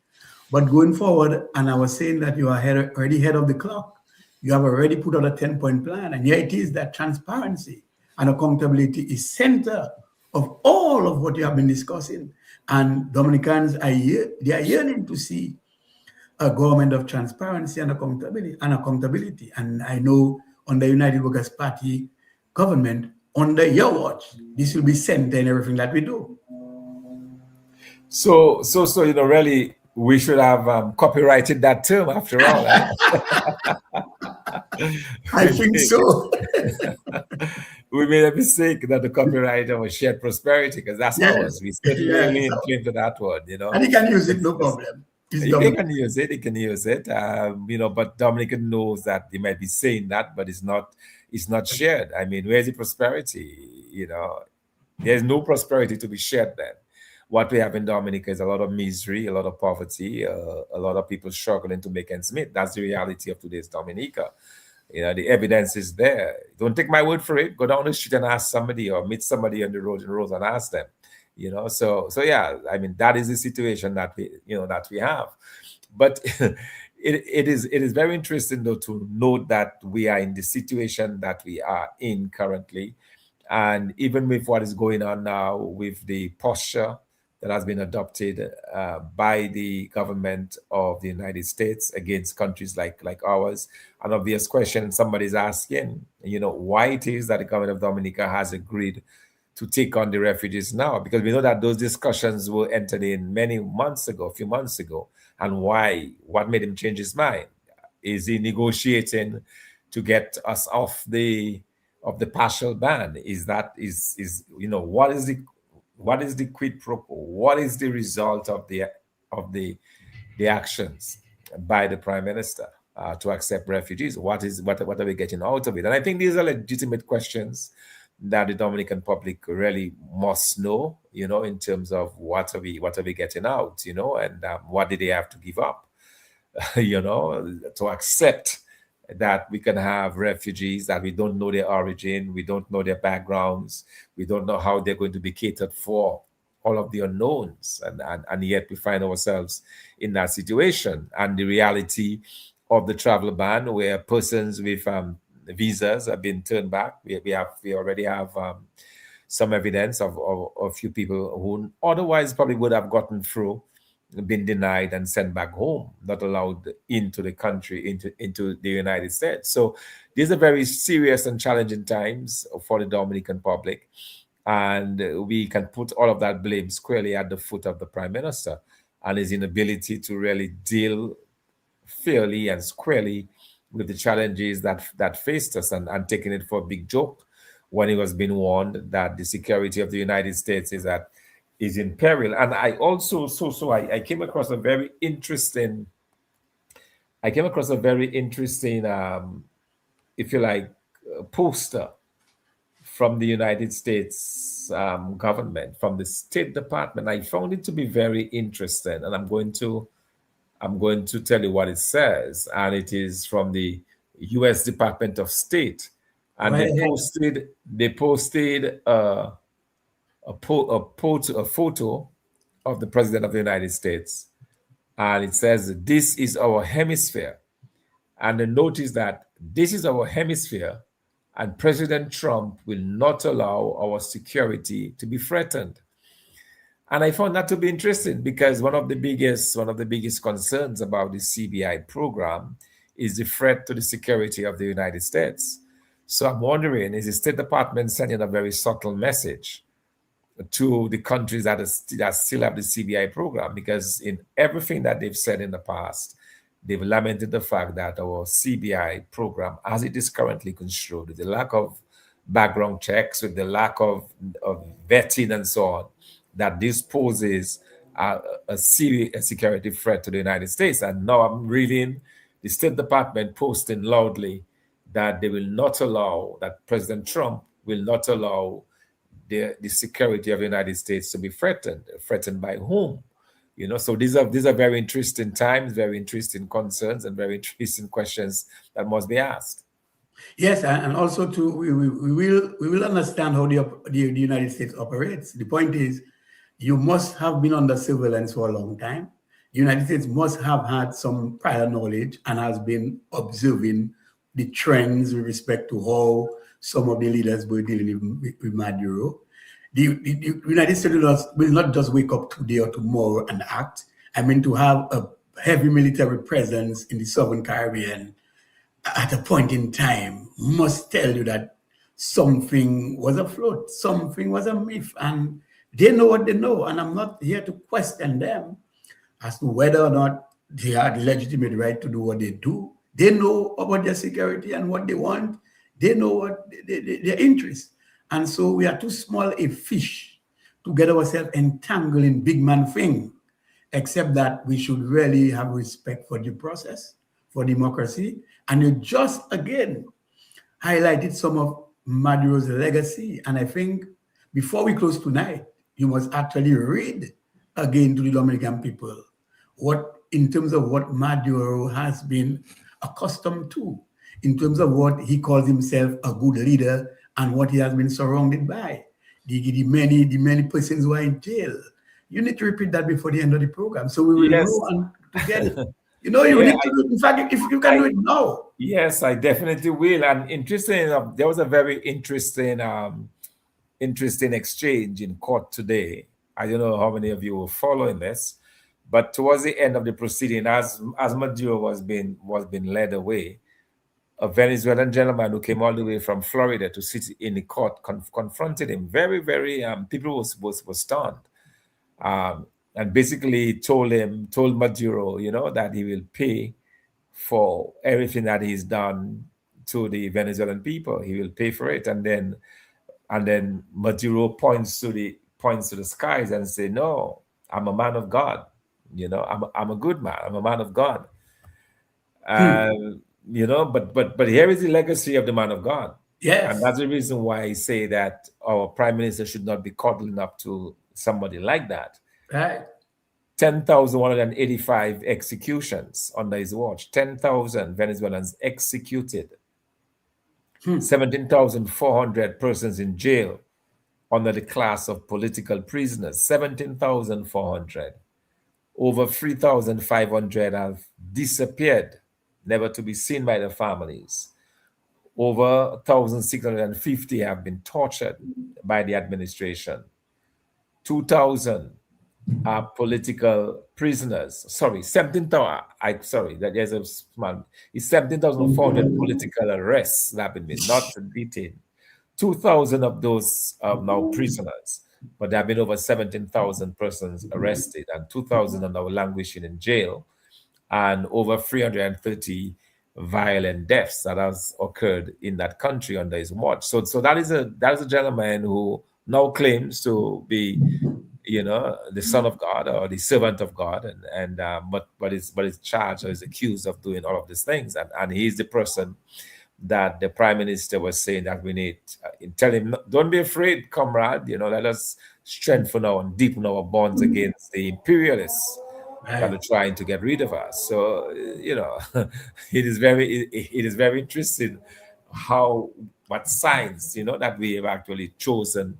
But going forward, and I was saying that you are already ahead of the clock. You have already put out a 10-point plan, and here it is that transparency and accountability is center of all of what you have been discussing. And Dominicans they are yearning to see a government of transparency and accountability. And I know under United Workers' Party government, under your watch, this will be center in everything that we do. So really, we should have copyrighted that term after all. I think so. We made a mistake that the copyright was shared prosperity, because that's ours. We certainly claim to that word, And he can use it, no problem. He can use it, but Dominica knows that he might be saying that, but it's not shared. I mean, where's the prosperity? There's no prosperity to be shared then. What we have in Dominica is a lot of misery, a lot of poverty, a lot of people struggling to make ends meet. That's the reality of today's Dominica. The evidence is there. Don't take my word for it. Go down the street and ask somebody, or meet somebody on the road and ask them. So yeah, I mean, that is the situation that we have. But it is very interesting though to note that we are in the situation that we are in currently, and even with what is going on now with the posture that has been adopted by the government of the United States against countries like ours. An obvious question somebody's asking, why it is that the government of Dominica has agreed to take on the refugees now, because we know that those discussions were entered in many months ago, a few months ago. And why? What made him change his mind? Is he negotiating to get us off the partial ban? What is the quid pro quo? What is the result of the actions by the prime minister to accept refugees? What are we getting out of it? And I think these are legitimate questions that the Dominican public really must know, in terms of what are we getting out, and what did they have to give up, to accept that we can have refugees that we don't know their origin, we don't know their backgrounds, we don't know how they're going to be catered for, all of the unknowns, and yet we find ourselves in that situation. And the reality of the travel ban, where persons with visas have been turned back. We already have some evidence of a few people who otherwise probably would have gotten through, been denied and sent back home, not allowed into the country, into the United States. So these are very serious and challenging times for the Dominican public. And we can put all of that blame squarely at the foot of the prime minister and his inability to really deal fairly and squarely with the challenges that faced us, and taking it for a big joke when he was being warned that the security of the United States is in peril. And I also I came across a very interesting if you like, poster from the United States government, from the State Department. I found it to be very interesting, and I'm going to tell you what it says, and it is from the U.S. Department of State, and they posted a photo of the President of the United States, and it says, "This is our hemisphere," and then notice that this is our hemisphere, and President Trump will not allow our security to be threatened. And I found that to be interesting, because one of the biggest concerns about the CBI program is the threat to the security of the United States. So I'm wondering, is the State Department sending a very subtle message to the countries that still have the CBI program? Because in everything that they've said in the past, they've lamented the fact that our CBI program, as it is currently construed, with the lack of background checks, with the lack of vetting and so on, that this poses a serious security threat to the United States. And now I'm reading the State Department posting loudly that they will not allow, that President Trump will not allow the security of the United States to be threatened. Threatened by whom? So these are very interesting times, very interesting concerns, and very interesting questions that must be asked. Yes, and also too, we will understand how the United States operates. The point is, you must have been under surveillance for a long time. The United States must have had some prior knowledge and has been observing the trends with respect to how some of the leaders were dealing with Maduro. The United States will not just wake up today or tomorrow and act. I mean, to have a heavy military presence in the Southern Caribbean at a point in time must tell you that something was afloat, something was a myth, and they know what they know. And I'm not here to question them as to whether or not they have the legitimate right to do what they do. They know about their security and what they want. They know what their interests. And so we are too small a fish to get ourselves entangled in big man thing, except that we should really have respect for the process, for democracy. And you just, again, highlighted some of Maduro's legacy. And I think before we close tonight, you must actually read again to the Dominican people in terms of what Maduro has been accustomed to, in terms of what he calls himself a good leader and what he has been surrounded by, the many persons who are in jail. You need to repeat that before the end of the program, so we will know and to get it. You know, you Yeah, need to do it. In fact, if you can do it now. yes, I definitely will. And interesting enough, there was a very interesting exchange in court today. I don't know how many of you were following this, but towards the end of the proceeding, as Maduro was being led away, a Venezuelan gentleman who came all the way from Florida to sit in the court confronted him. Very, very people was stunned, and basically told Maduro, that he will pay for everything that he's done to the Venezuelan people. He will pay for it, and then Maduro points to the skies and say, "No, I'm a man of God. I'm a good man. I'm a man of God." But here is the legacy of the man of God, and Yes. that's the reason why I say that our prime minister should not be coddling up to somebody like that. Right. 10,185 executions under his watch. 10,000 Venezuelans executed. 17,400 persons in jail under the class of political prisoners. 17,400. Over 3,500 have disappeared, never to be seen by their families. Over 1,650 have been tortured by the administration. 2,000 are political prisoners. Sorry, 17,000. That there's a small. It's 17,400 political arrests that have been made, not detained. 2,000 of those are now prisoners, but there have been over 17,000 persons arrested, and 2,000 are now languishing in jail, and over 330 violent deaths that has occurred in that country under his watch. So that is a gentleman who now claims to be, the son of God or the servant of God, but is charged or is accused of doing all of these things, and he's the person that the prime minister was saying that we need. Tell him, don't be afraid, comrade. Let us strengthen and deepen our bonds against the imperialists that are trying to get rid of us. So it is very interesting what signs that we have actually chosen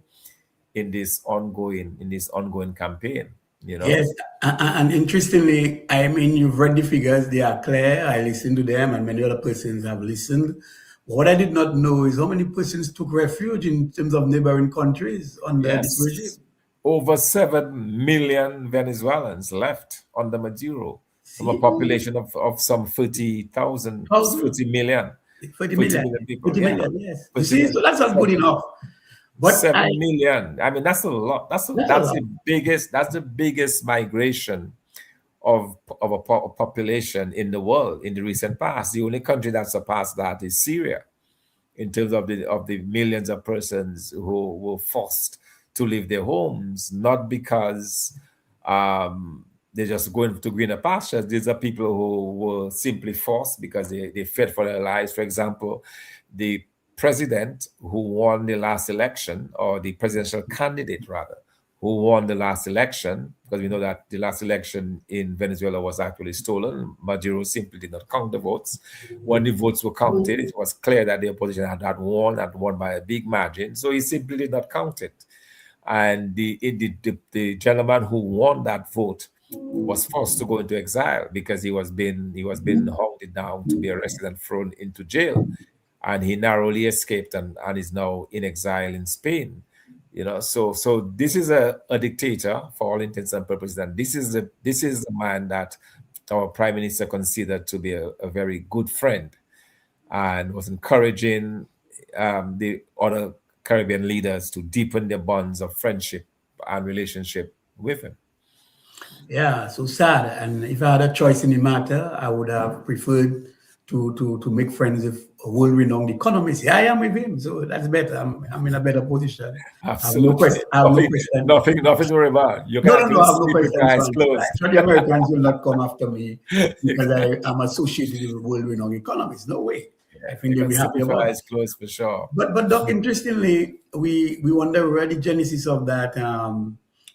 in this ongoing campaign. Yes, and interestingly, I mean, you've read the figures; they are clear. I listened to them, and many other persons have listened. What I did not know is how many persons took refuge in terms of neighboring countries under this regime. Yes, over 7 million Venezuelans left under Maduro from a population of some 30,000, 30 million. 40 million million people. 40 Yeah. million, yes. You see, so that's not good enough. But 7 million. I mean, that's a lot. That's the biggest. That's the biggest migration of a population in the world in the recent past. The only country that surpassed that is Syria, in terms of the millions of persons who were forced to leave their homes, not because they're just going to greener pastures. These are people who were simply forced because they feared for their lives. For example, the president who won the last election, or the presidential candidate rather, who won the last election, because we know that the last election in Venezuela was actually stolen. Maduro simply did not count the votes. When the votes were counted, it was clear that the opposition had won by a big margin. So he simply did not count it. And the gentleman who won that vote was forced to go into exile because he was being hounded down to be arrested and thrown into jail. And he narrowly escaped and is now in exile in Spain. So this is a dictator for all intents and purposes, and this is the man that our prime minister considered to be a very good friend, and was encouraging the other Caribbean leaders to deepen their bonds of friendship and relationship with him. Yeah, so sad. And if I had a choice in the matter, I would have preferred to make friends with a world-renowned economist. Yeah, I am with him, so that's better. I'm in a better position. Absolutely. I have no question. Nothing to worry about. You No, can I have no sleep with your eyes questions. closed. So the Americans will not come after me because I'm associated with world-renowned economists. No way. I think they'll be happy about it. Eyes closed for sure. But Doc, interestingly, we wonder where the genesis of that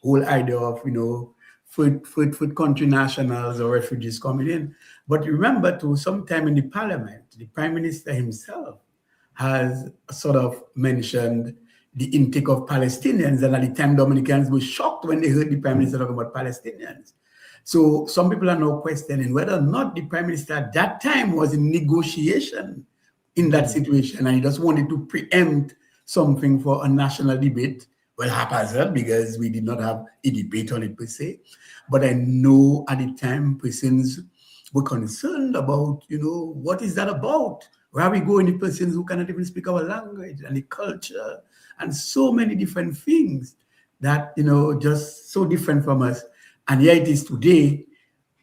whole idea of food country nationals or refugees coming in. But remember, too, sometime in the parliament, the prime minister himself has sort of mentioned the intake of Palestinians, and at the time Dominicans were shocked when they heard the prime minister talking about Palestinians. So some people are now questioning whether or not the prime minister at that time was in negotiation in that situation, and he just wanted to preempt something for a national debate. Well, haphazard, because we did not have a debate on it per se. But I know at the time persons were concerned about, what is that about? Where are we going? The persons who cannot even speak our language and the culture and so many different things that, just so different from us. And here it is today,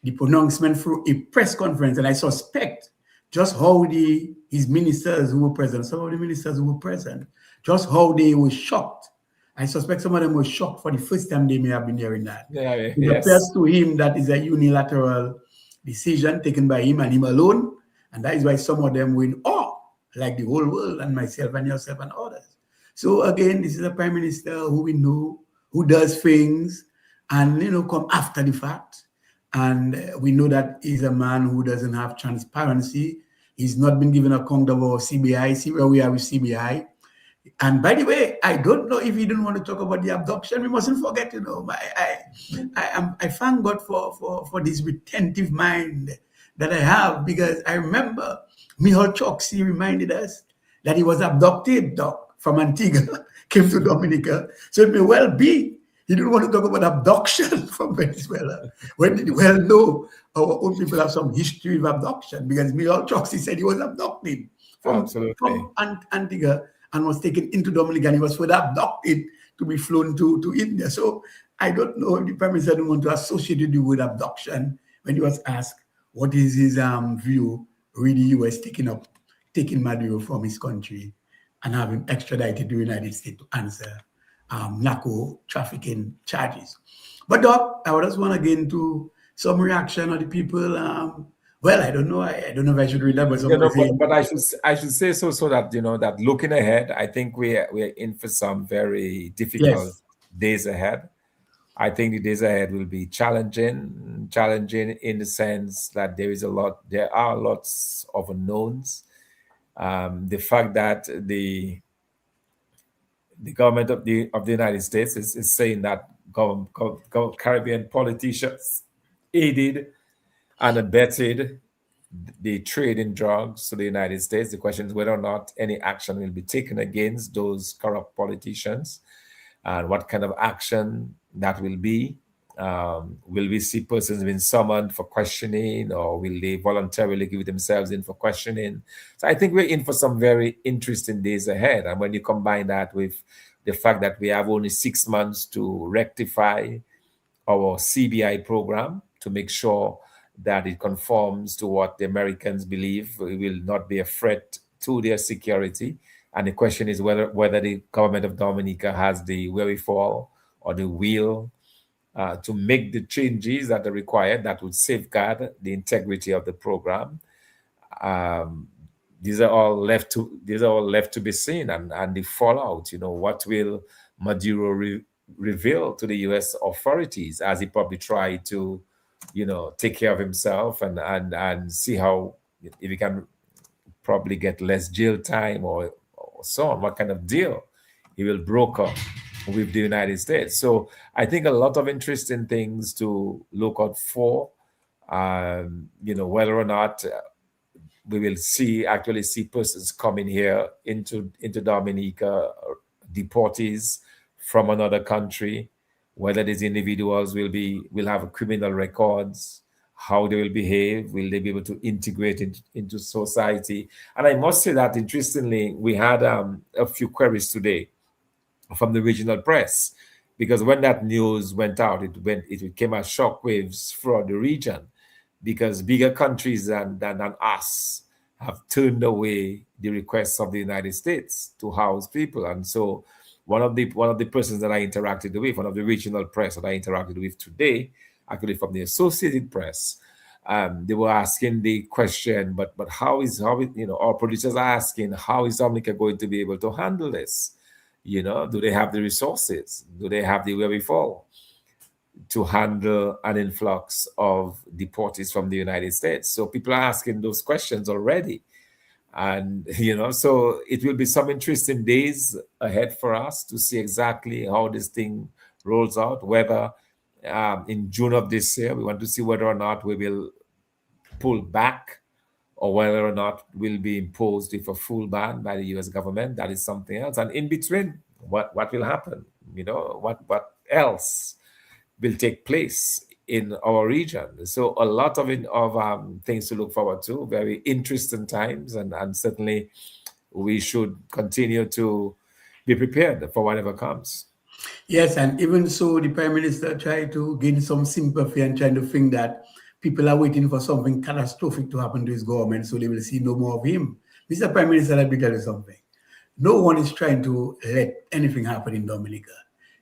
the pronouncement through a press conference. And I suspect just how his ministers who were present, some of the ministers who were present, just how they were shocked. I suspect some of them were shocked for the first time they may have been hearing that. Yeah, It yes. appears to him that is a unilateral decision taken by him and him alone. And that is why some of them were in awe, like the whole world and myself and yourself and others. So again, this is a prime minister who we know, who does things and, come after the fact. And we know that he's a man who doesn't have transparency. He's not been given account of our CBI. See where we are with CBI. And by the way, I don't know if you don't want to talk about the abduction. We mustn't forget, I thank God for this retentive mind that I have, because I remember Mihal Choksi reminded us that he was abducted, Doc, from Antigua, came to Dominica. So it may well be he didn't want to talk about abduction from Venezuela, when did well know our own people have some history of abduction, because Mihal Choksi said he was abducted from Antigua and was taken into Dominica, and he was further abducted to be flown to India. So I don't know if the Prime Minister didn't want to associate the word abduction when he was asked what is his view with the US taking Maduro from his country and have him extradited to the United States to answer narco trafficking charges. But Doc, I would just want to get into some reaction of the people. Well, I don't know. I don't know if I should read that, but but I should say so that that looking ahead, I think we're in for some very difficult days ahead. I think the days ahead will be challenging in the sense that there are lots of unknowns. The fact that the government of the United States is saying that Caribbean politicians aided and abetted the trade in drugs to the United States. The question is whether or not any action will be taken against those corrupt politicians, and what kind of action that will be. Will we see persons being summoned for questioning, or will they voluntarily give themselves in for questioning? So I think we're in for some very interesting days ahead. And when you combine that with the fact that we have only 6 months to rectify our CBI program to make sure that it conforms to what the Americans believe will not be a threat to their security. And the question is whether the government of Dominica has the wherewithal or the will to make the changes that are required that would safeguard the integrity of the program. These are all left to be seen, and the fallout. What will Maduro reveal to the U.S. authorities as he probably try to, take care of himself and see how, if he can probably get less jail time or so on, what kind of deal he will broker with the United States. So I think a lot of interesting things to look out for. Whether or not we will actually see persons coming here into Dominica, deportees from another country, whether these individuals will have criminal records, how they will behave, will they be able to integrate into society. And I must say that, interestingly, we had a few queries today from the regional press, because when that news went out, it came as shockwaves throughout the region, because bigger countries than us have turned away the requests of the United States to house people. And so one of the persons that I interacted with, one of the regional press that I interacted with today, actually from the Associated Press, they were asking the question, but how our producers are asking, how is Dominica going to be able to handle this? Do they have the resources? Do they have the wherewithal to handle an influx of deportees from the United States? So people are asking those questions already. And, so it will be some interesting days ahead for us to see exactly how this thing rolls out, whether in June of this year. We want to see whether or not we will pull back or whether or not will be imposed with a full ban by the US government. That is something else. And in between, what will happen? What else will take place in our region? So a lot of things to look forward to, very interesting times, and certainly we should continue to be prepared for whatever comes. Yes, and even so, the Prime Minister tried to gain some sympathy and trying to think that people are waiting for something catastrophic to happen to his government so they will see no more of him. Mr. Prime Minister, let me tell you something. No one is trying to let anything happen in Dominica.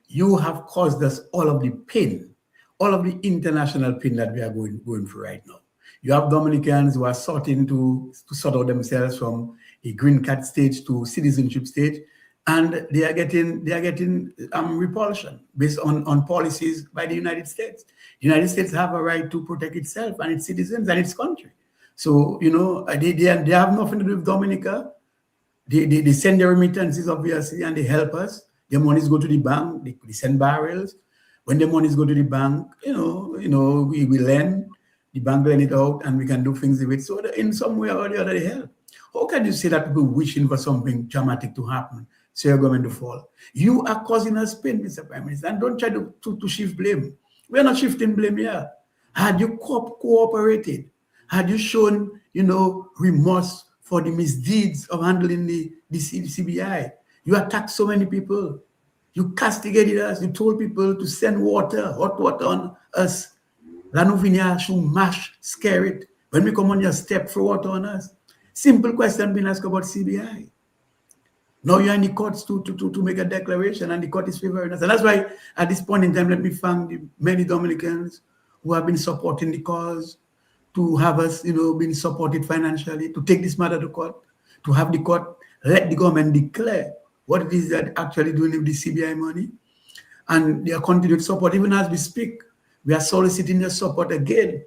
You have caused us all of the pain, all of the international pain that we are going through right now. You have Dominicans who are sorting to sort out themselves from a green card stage to citizenship stage, and they are getting repulsion based on policies by the United States. The United States have a right to protect itself and its citizens and its country. So they have nothing to do with Dominica. They send their remittances, obviously, and they help us. Their monies go to the bank. They send barrels. When the monies go to the bank, we lend. The bank lend it out, and we can do things with it. So in some way or the other, they help. How can you say that people wishing for something dramatic to happen, so you're going to fall? You are causing us pain, Mr. Prime Minister, and don't try to shift blame. We are not shifting blame here. Had you cooperated, had you shown, remorse for the misdeeds of handling the CBI, you attacked so many people. You castigated us. You told people to send hot water on us. Lanuvinia should mash, scare it. When we come on your step, throw water on us. Simple question being asked about CBI. Now you're in the courts to make a declaration, and the court is favoring us. And that's why at this point in time, let me thank the many Dominicans who have been supporting the cause, to have us, been supported financially, to take this matter to court, to have the court let the government declare what it is that actually doing with the CBI money. And their continued support, even as we speak, we are soliciting their support again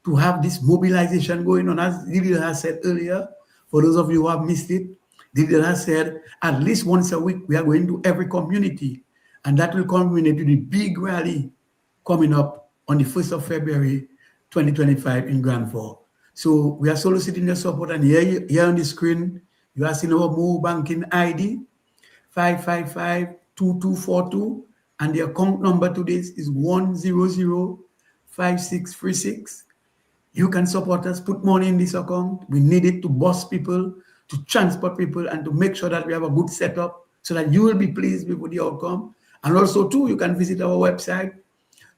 to have this mobilization going on. As Didier has said earlier, for those of you who have missed it, Didier has said at least once a week we are going to every community, and that will culminate to the big rally coming up on the 1st of February 2025 in Glenroy. So we are soliciting your support, and here on the screen you are seeing our mobile banking ID 555-2242, and the account number to this is 1005636. You can support us, put money in this account. We need it to bus people, to transport people, and to make sure that we have a good setup so that you will be pleased with the outcome. And also, too, you can visit our website,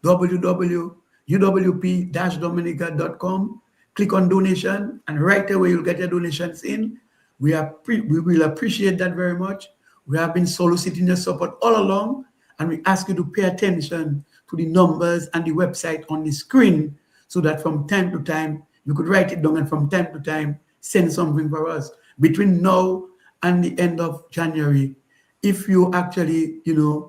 www.uwp-dominica.com. Click on donation, and right away you'll get your donations in. We will appreciate that very much. We have been soliciting your support all along, and we ask you to pay attention to the numbers and the website on the screen, so that from time to time, you could write it down, and from time to time, send something for us. Between now and the end of January, if you actually,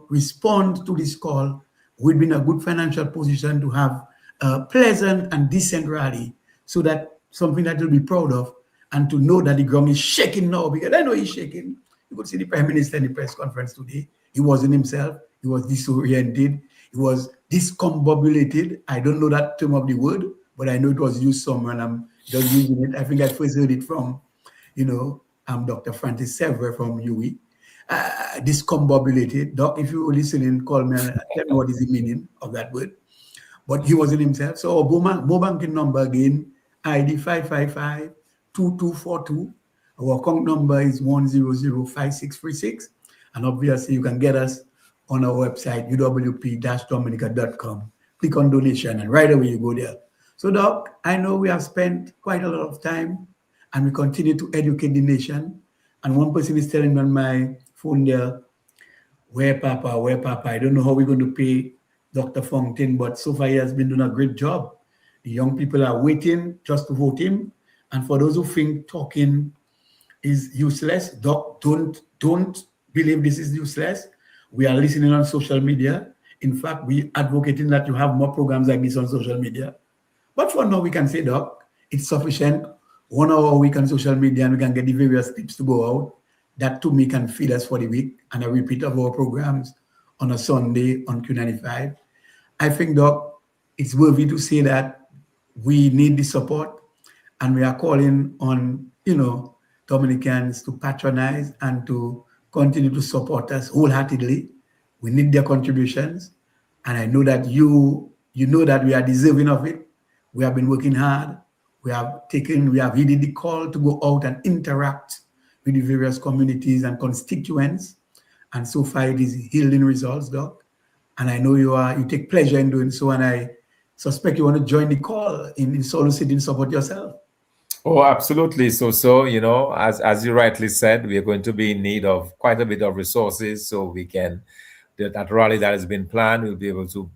respond to this call, we'll be in a good financial position to have a pleasant and decent rally, so that something that you'll be proud of, and to know that the ground is shaking now, because I know he's shaking. You could see the Prime Minister in the press conference today. He wasn't himself. He was disoriented. He was discombobulated. I don't know that term of the word, but I know it was used somewhere, and I'm just using it. I think I first heard it from, Dr. Francis Sever from UE. Discombobulated. Doc, if you're listening, call me and tell me what is the meaning of that word. But he wasn't himself. So our mobile banking number again, ID 555-2242. Our account number is 1005636. And obviously, you can get us on our website, uwp-dominica.com. Click on donation, and right away you go there. So, Doc, I know we have spent quite a lot of time, and we continue to educate the nation. And one person is telling me on my phone there, where Papa? I don't know how we're going to pay Dr. Fontaine, but so far he has been doing a great job. The young people are waiting just to vote him. And for those who think talking is useless, Doc, don't believe this is useless. We are listening on social media. In fact, we advocating that you have more programs like this on social media. But for now, we can say, Doc, it's sufficient. 1 hour a week on social media, and we can get the various tips to go out. That to me can feed us for the week, and a repeat of our programs on a Sunday on Q95. I think, Doc, it's worthy to say that we need the support, and we are calling on, Dominicans to patronize and to continue to support us wholeheartedly. We need their contributions, and I know that you know that we are deserving of it. We have been working hard. We have heeded the call to go out and interact with the various communities and constituents, and so far it is yielding results, Doc. And I know you take pleasure in doing so, and I suspect you want to join the call in soliciting support yourself. Oh, absolutely. So, as you rightly said, we are going to be in need of quite a bit of resources so we can, that rally that has been planned, we'll be able to,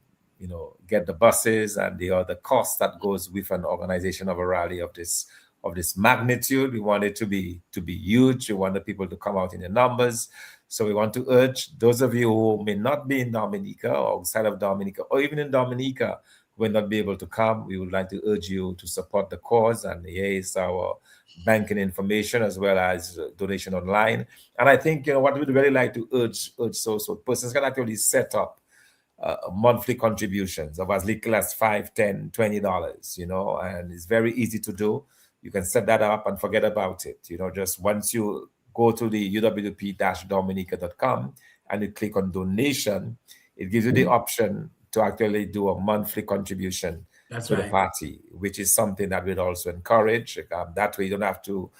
get the buses and the other cost that goes with an organization of a rally of this magnitude. We want it to be huge. We want the people to come out in the numbers. So we want to urge those of you who may not be in Dominica or outside of Dominica, or even in Dominica, will not be able to come. We would like to urge you to support the cause, and here is our banking information as well as donation online. And I think what we'd really like to urge so persons can actually set up monthly contributions of as little as $5, $10, $20, and it's very easy to do. You can set that up and forget about it. Just once you go to the uwp-dominica.com and you click on donation, it gives you the option to actually do a monthly contribution to the party, which is something that we'd also encourage. That way you don't have to,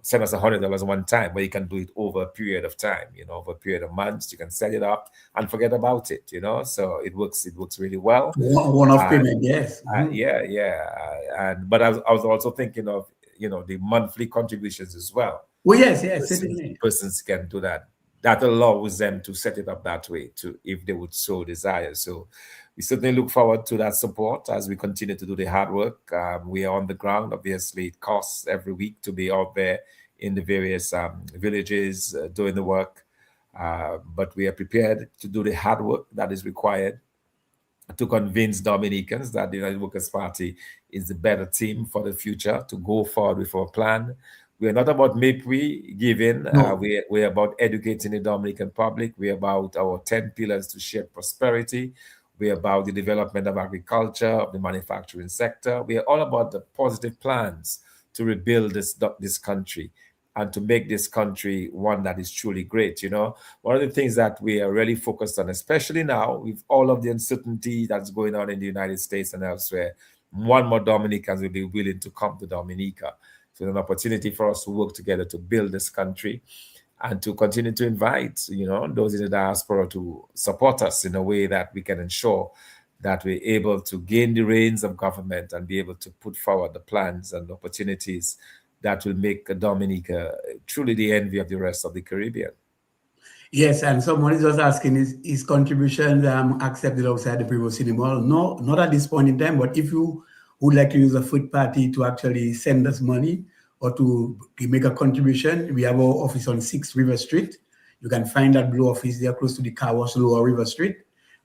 send us $100 one time, but you can do it over a period of time, over a period of months. You can set it up and forget about it, so it works really well. One-off payment, yes. But I was also thinking of, the monthly contributions as well. Well, yes, certainly. Persons can do that. That allows them to set it up that way, if they would so desire. So we certainly look forward to that support as we continue to do the hard work. We are on the ground. Obviously, it costs every week to be out there in the various villages doing the work. But we are prepared to do the hard work that is required to convince Dominicans that the United Workers' Party is the better team for the future, to go forward with our plan. We are not about make-we giving. No. We're about educating the Dominican public. We're about our 10 pillars to shape prosperity. We're about the development of agriculture, of the manufacturing sector. We are all about the positive plans to rebuild this country and to make this country one that is truly great. One of the things that we are really focused on, especially now with all of the uncertainty that's going on in the United States and elsewhere, more and more Dominicans will be willing to come to Dominica. So it's an opportunity for us to work together to build this country and to continue to invite, those in the diaspora to support us in a way that we can ensure that we're able to gain the reins of government and be able to put forward the plans and opportunities that will make Dominica truly the envy of the rest of the Caribbean. Yes, and someone is just asking, is contributions accepted outside the Privo Cinema? No, not at this point in time, but if you would like to use a food party to actually send us money or to make a contribution, we have our office on 6 River Street. You can find that blue office there close to the car wash Lower River Street,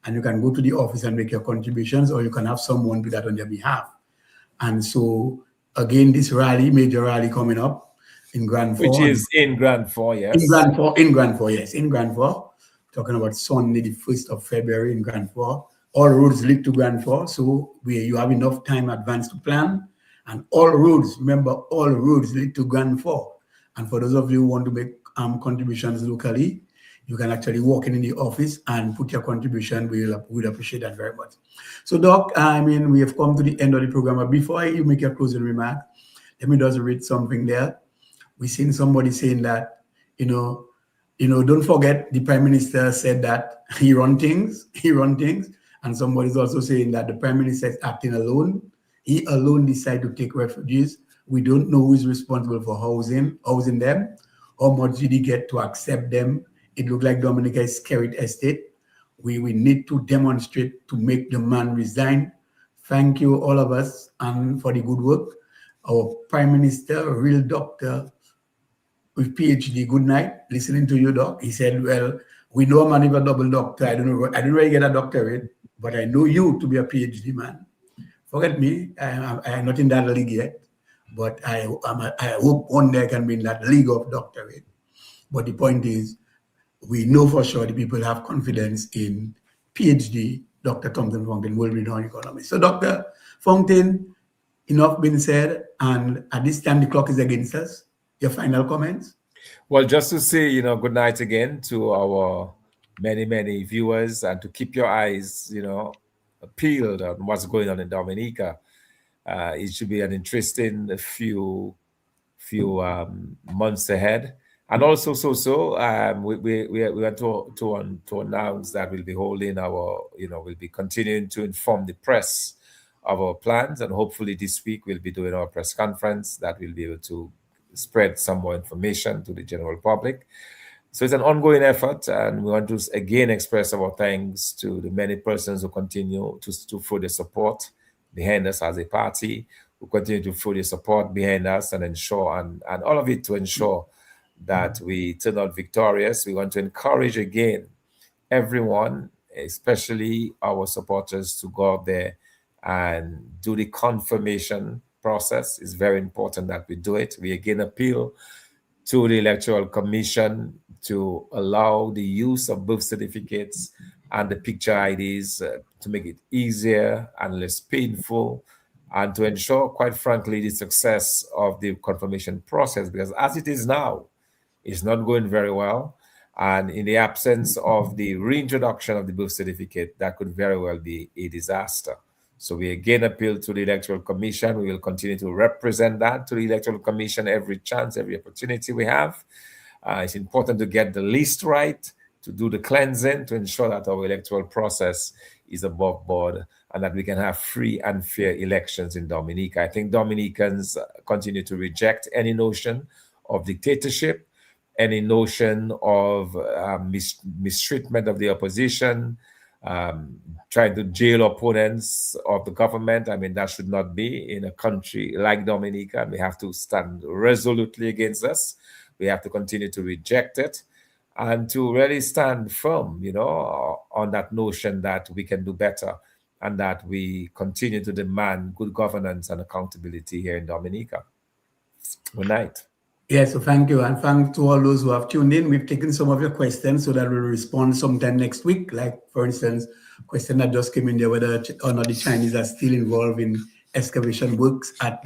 and you can go to the office and make your contributions, or you can have someone do that on your behalf. And so, again, this major rally coming up in Grand Fort. Which is in Grand Fort, yes. In Grand Fort. Talking about Sunday, the 1st of February in Grand Fort. All roads lead to Grand Fort, so you have enough time advance to plan. And all roads lead to Grand Fort. And for those of you who want to make contributions locally, you can actually walk in the office and put your contribution. We'd appreciate that very much. So, Doc, we have come to the end of the program. But before you make your closing remark, let me just read something there. We've seen somebody saying that, don't forget the Prime Minister said that he run things. And somebody's also saying that the Prime Minister is acting alone. He alone decided to take refugees. We don't know who is responsible for housing them. How much did he get to accept them? It looked like Dominica is scared estate. We need to demonstrate to make the man resign. Thank you, all of us, and for the good work. Our Prime Minister, a real doctor with PhD. Good night. Listening to you, Doc. He said, well, we know a man with a double doctor. I didn't really get a doctorate, but I know you to be a PhD man. Forget me. I'm not in that league yet, but I hope one day I can be in that league of doctorate. But the point is, we know for sure the people have confidence in PhD Dr. Thomson Fontaine, world renowned economist. So, Dr. Fontaine, enough been said, and at this time the clock is against us. Your final comments? Well, just to say, good night again to our many viewers, and to keep your eyes, peeled on what's going on in Dominica. It should be an interesting few months ahead. And also, we want to announce that we'll be holding we'll be continuing to inform the press of our plans, and hopefully this week we'll be doing our press conference that we'll be able to spread some more information to the general public. So it's an ongoing effort, and we want to again express our thanks to the many persons who continue to further support behind us as a party, who continue to further support behind us and ensure, and all of it to ensure that we turn out victorious. We want to encourage again everyone, especially our supporters, to go out there and do the confirmation process. It's very important that we do it. We again appeal to the Electoral Commission to allow the use of birth certificates and the picture IDs to make it easier and less painful, and to ensure, quite frankly, the success of the confirmation process, because as it is now, it's not going very well. And in the absence of the reintroduction of the birth certificate, that could very well be a disaster. So we again appeal to the Electoral Commission. We will continue to represent that to the Electoral Commission every chance, every opportunity we have. It's important to get the list right, to do the cleansing, to ensure that our electoral process is above board and that we can have free and fair elections in Dominica. I think Dominicans continue to reject any notion of dictatorship, any notion of mistreatment of the opposition, trying to jail opponents of the government. I mean, that should not be in a country like Dominica. We have to stand resolutely against this. We have to continue to reject it and to really stand firm, on that notion that we can do better and that we continue to demand good governance and accountability here in Dominica. Good night. Yes, so thank you. And thanks to all those who have tuned in. We've taken some of your questions so that we'll respond sometime next week. Like, for instance, question that just came in there, whether or not the Chinese are still involved in excavation works at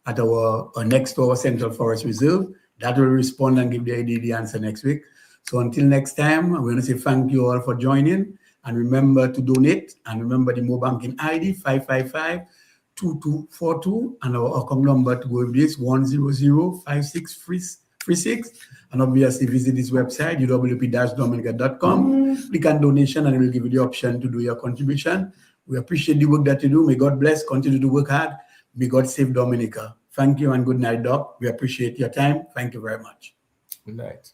our next to our Central Forest Reserve. That will respond and give the answer next week. So until next time, I want to say thank you all for joining. And remember to donate. And remember the mobile banking ID 555-2242. And our account number to go with this 100-5636. And obviously visit this website, uwp-dominica.com. Click on donation and it will give you the option to do your contribution. We appreciate the work that you do. May God bless. Continue to work hard. May God save Dominica. Thank you and good night, Doc. We appreciate your time. Thank you very much. Good night.